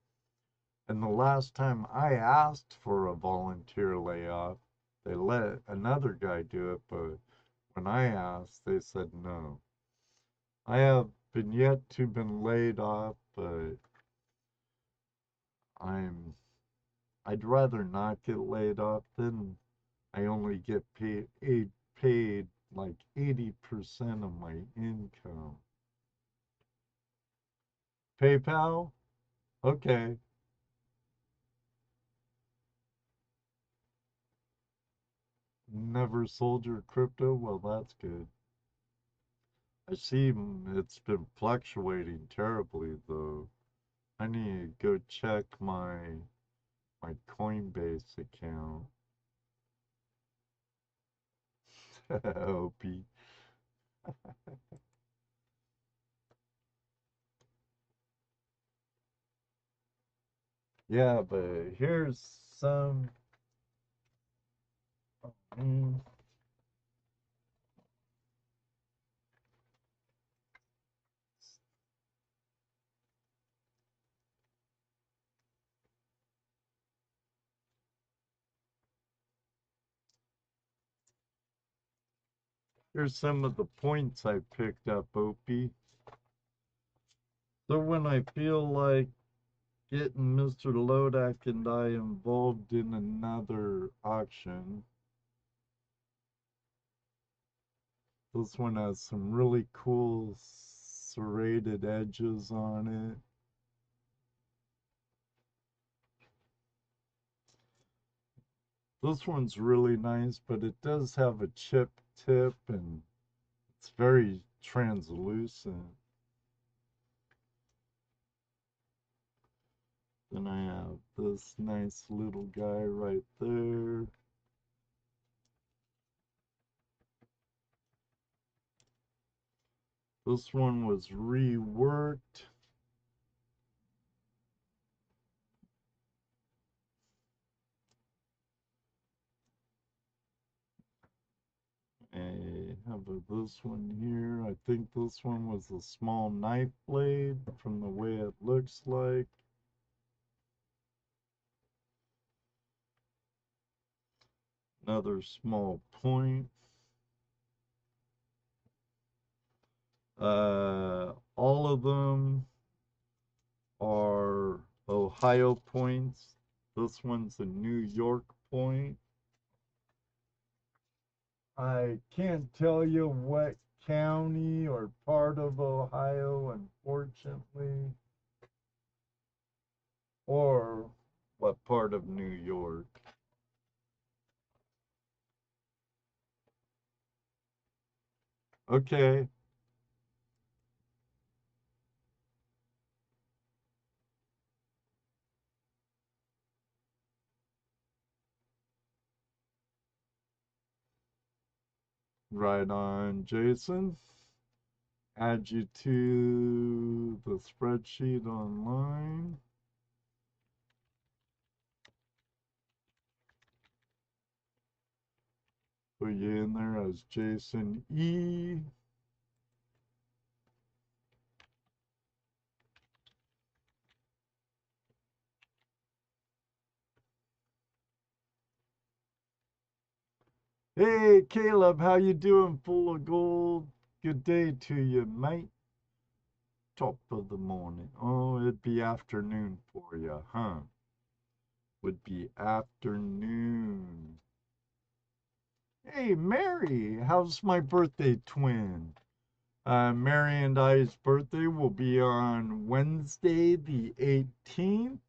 And the last time I asked for a volunteer layoff, they let another guy do it, but when I asked, they said no. I have been yet to been laid off, but I'm I'd rather not get laid off than I only get paid like 80% of my income. PayPal? Okay. Never sold your crypto? Well, that's good. I see it's been fluctuating terribly though. I need to go check my Coinbase account. OP. Yeah, but here's some. mm, Here's some of the points I picked up, Opie. So when I feel like getting Mr. Lodak and I involved in another auction, this one has some really cool serrated edges on it. This one's really nice, but it does have a chip tip and it's very translucent. Then I have this nice little guy right there. This one was reworked. I have this one here. I think this one was a small knife blade from the way it looks like. Another small point. All of them are Ohio points. This one's a New York point. I can't tell you what county or part of Ohio, unfortunately, or what part of New York. Okay. Right on, Jason. Add you to the spreadsheet online. Put you in there as Jason E. Hey, Caleb, how you doing? Full of gold. Good day to you, mate. Top of the morning. Oh, it'd be afternoon for you, huh? Would be afternoon. Hey, Mary, how's my birthday twin? Mary and I's birthday will be on Wednesday, the 18th.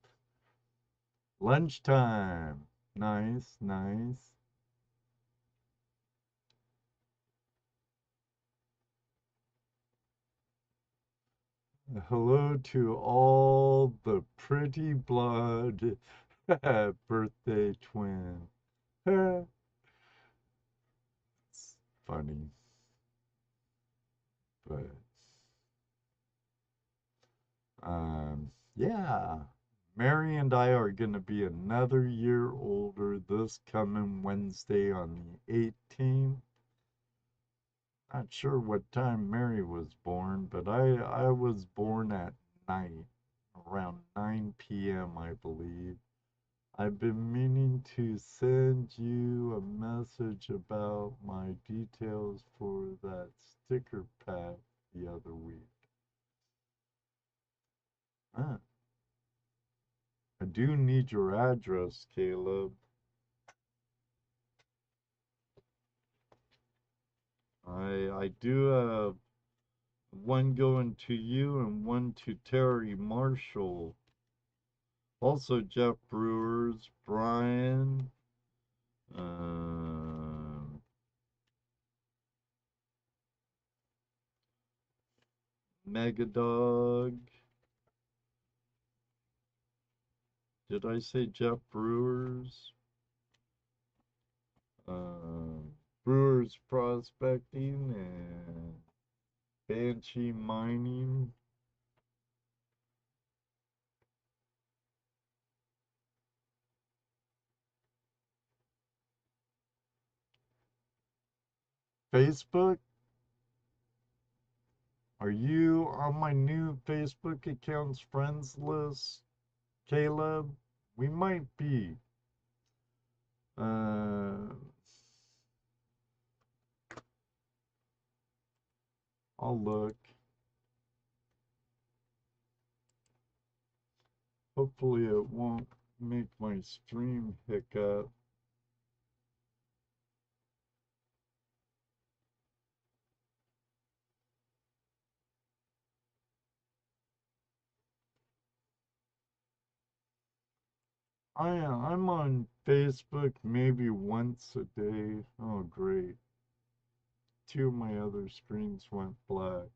Lunchtime. Nice, nice. Hello to all the pretty blood birthday twin. It's funny, but yeah. Mary and I are going to be another year older this coming Wednesday on the 18th. Not sure what time Mary was born, but I was born at night, around 9 p.m., I believe. I've been meaning to send you a message about my details for that sticker pack the other week. Huh. I do need your address, Caleb. I do have one going to you and one to Terry Marshall. Also Jeff Brewers, Brian, Megadog. Did I say Jeff Brewers? Brewers Prospecting and Banshee Mining. Facebook? Are you on my new Facebook account's friends list, Caleb? We might be. I'll look. Hopefully it won't make my stream hiccup. I'm on Facebook maybe once a day. Oh, great. Two of my other screens went black.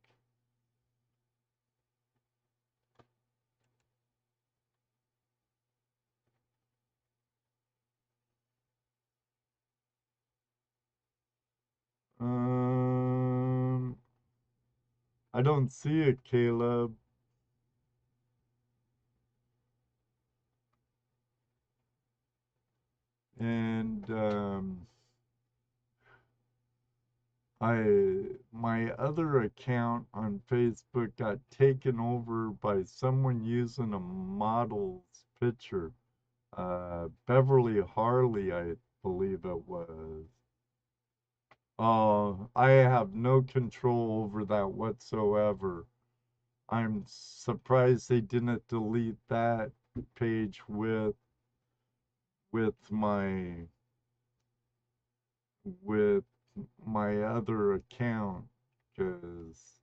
I don't see it, Caleb. And my other account on Facebook got taken over by someone using a model's picture. Beverly Harley, I believe it was. I have no control over that whatsoever. I'm surprised they didn't delete that page with my with my other account, because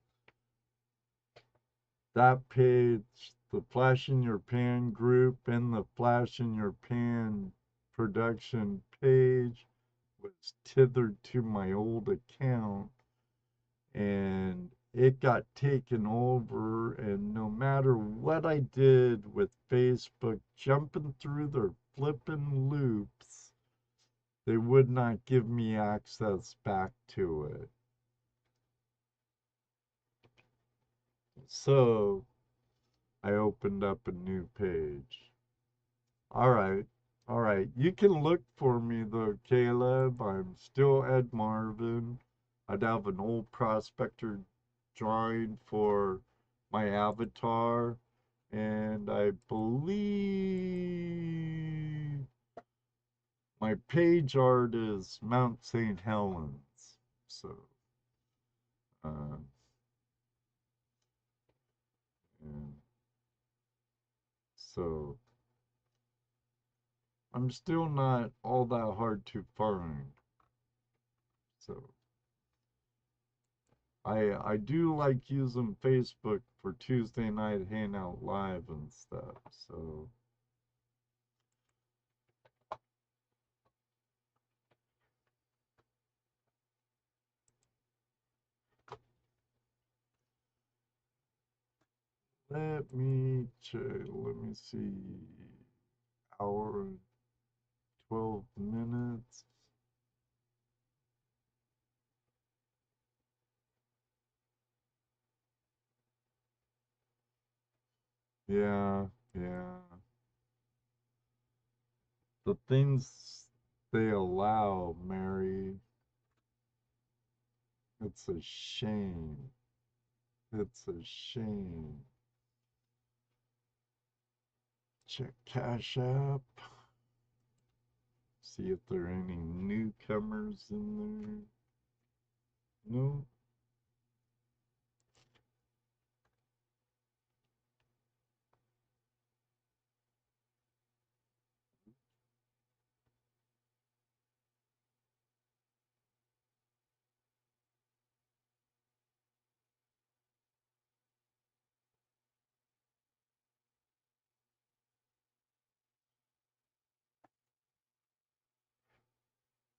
that page, the Flash in Your Pan group and the Flash in Your Pan production page, was tethered to my old account, and it got taken over. And no matter what I did with Facebook, jumping through their flipping loops, they would not give me access back to it. So I opened up a new page. All right. All right. You can look for me though, Caleb. I'm still Ed Marvin. I'd have an old prospector drawing for my avatar. And I believe my page art is Mount St. Helens. So, uh, and so I'm still not all that hard to find. So I do like using Facebook for Tuesday night hangout live and stuff. So let me check. Let me see. Hour and 12 minutes. Yeah, yeah. The things they allow, Mary, it's a shame. It's a shame. Check Cash App. See if there are any newcomers in there. No.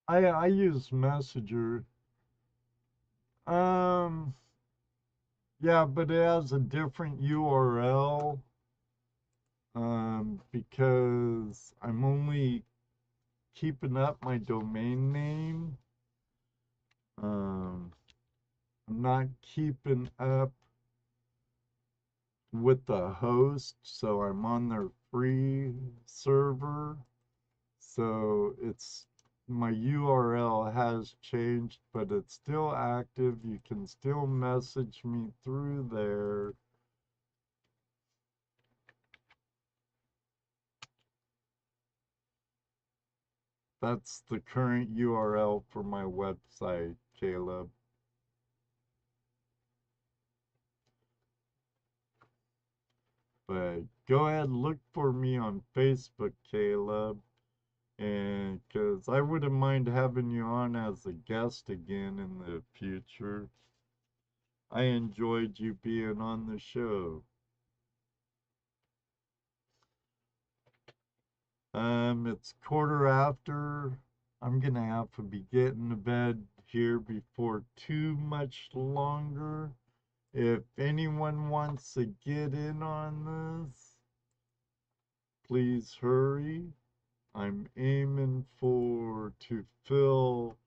I use Messenger. Um, yeah, but it has a different URL. Because I'm only keeping up my domain name. Um, I'm not keeping up with the host, so I'm on their free server. So it's my URL has changed, but it's still active. You can still message me through there. That's the current URL for my website, Caleb. But go ahead, look for me on Facebook, Caleb. And because I wouldn't mind having you on as a guest again in the future. I enjoyed you being on the show. It's quarter after. I'm gonna have to be getting to bed here before too much longer. If anyone wants to get in on this, please hurry. I'm aiming for to fill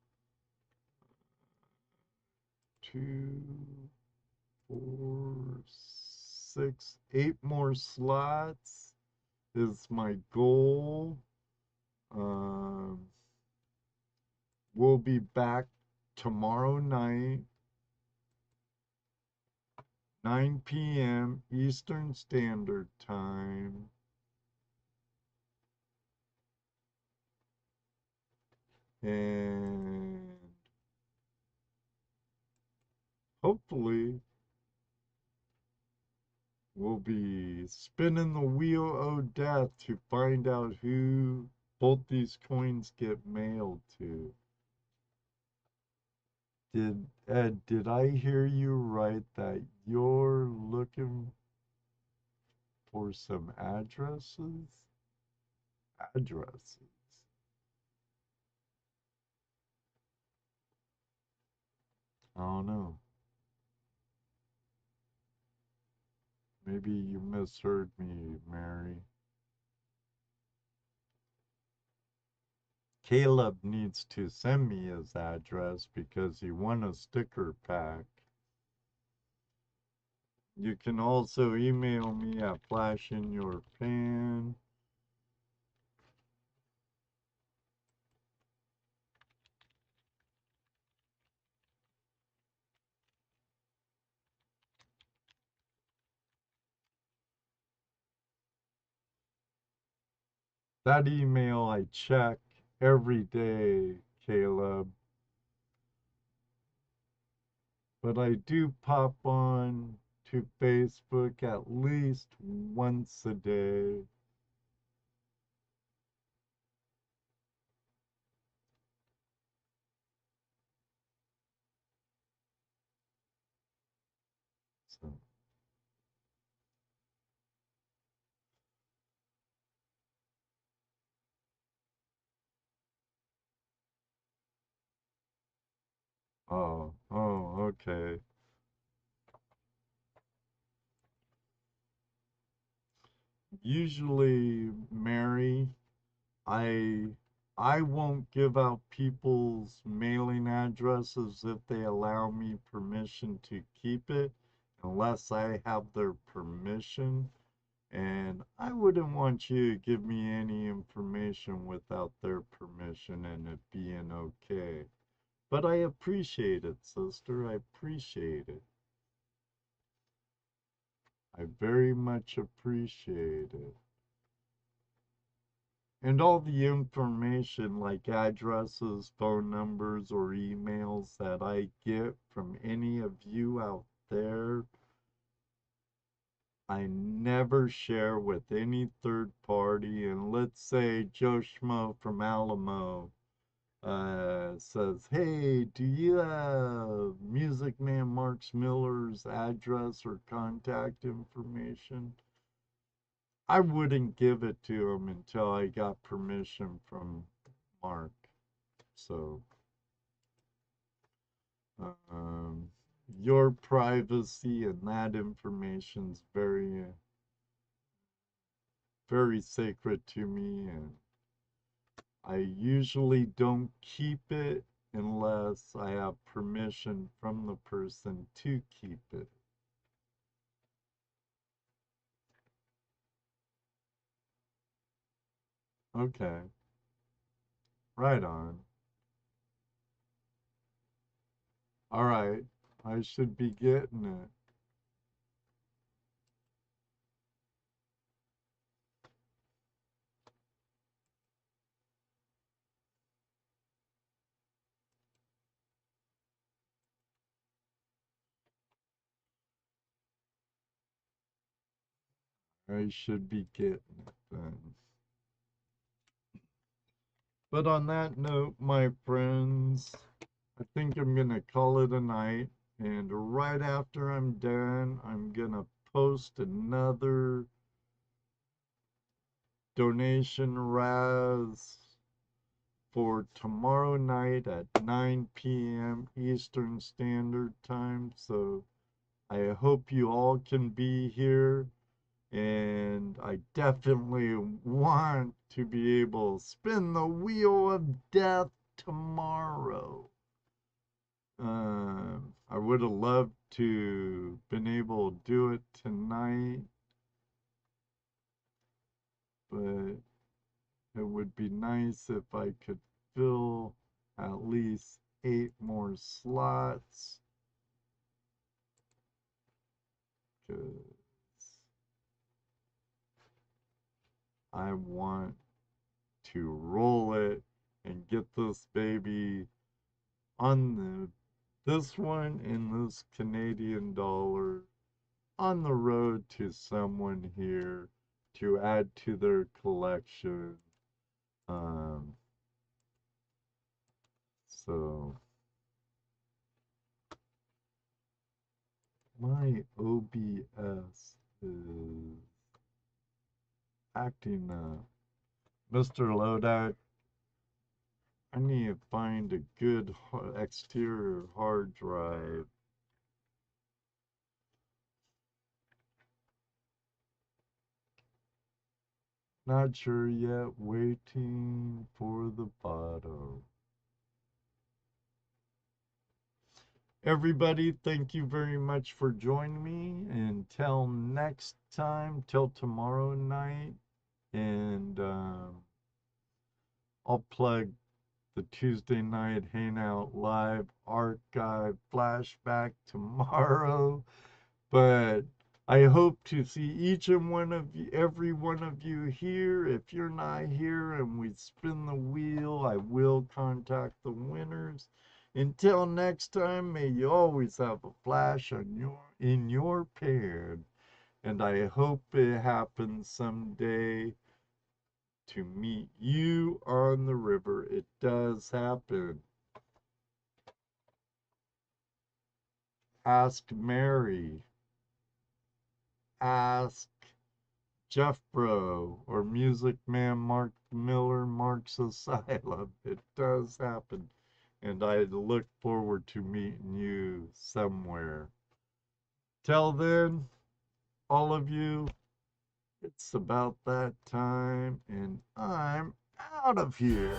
2, 4, 6, 8 more slots is my goal. Um, we'll be back tomorrow night, 9 p.m. Eastern Standard Time. And hopefully we'll be spinning the wheel of death to find out who both these coins get mailed to. Did I hear you right that you're looking for some addresses? Addresses. I don't know. Maybe you misheard me, Mary. Caleb needs to send me his address because he won a sticker pack. You can also email me at flashinyourpan. That email I check every day, Caleb. But I do pop on to Facebook at least once a day. So, okay. Usually, Mary, I I won't give out people's mailing addresses if they allow me permission to keep it unless I have their permission. And I wouldn't want you to give me any information without their permission and it being okay. But I appreciate it, sister. I appreciate it. I very much appreciate it. And all the information like addresses, phone numbers, or emails that I get from any of you out there, I never share with any third party. And let's say Joe Schmo from Alamo says, hey, do you have Music Man Mark Miller's address or contact information? I wouldn't give it to him until I got permission from Mark. So, um, your privacy and that information's very sacred to me, and I usually don't keep it unless I have permission from the person to keep it. Okay, right on. All right, I should be getting it. I should be getting it then. But on that note, my friends, I think I'm gonna call it a night. And right after I'm done, I'm gonna post another donation Razz for tomorrow night at 9 p.m. Eastern Standard Time. So I hope you all can be here. And I definitely want to be able to spin the wheel of death tomorrow. I would have loved to been able to do it tonight, but it would be nice if I could fill at least 8 more slots, because I want to roll it and get this baby on this one in this Canadian dollar on the road to someone here to add to their collection. Um, so my OBS is acting up. Mr. Loadout, I need to find a good exterior hard drive. Not sure yet, waiting for the bottom. Everybody, thank you very much for joining me. Until next time, till tomorrow night. And I'll plug the Tuesday night Hangout Live archive flashback tomorrow. But I hope to see each and one of you, every one of you here. If you're not here and we spin the wheel, I will contact the winners. Until next time, may you always have a flash in your pan. And I hope it happens someday to meet you on the river. It does happen. Ask Mary. Ask Jeff Bro or Music Man Mark Miller Mark's Asylum. It does happen. And I look forward to meeting you somewhere. Till then, all of you, it's about that time, and I'm out of here.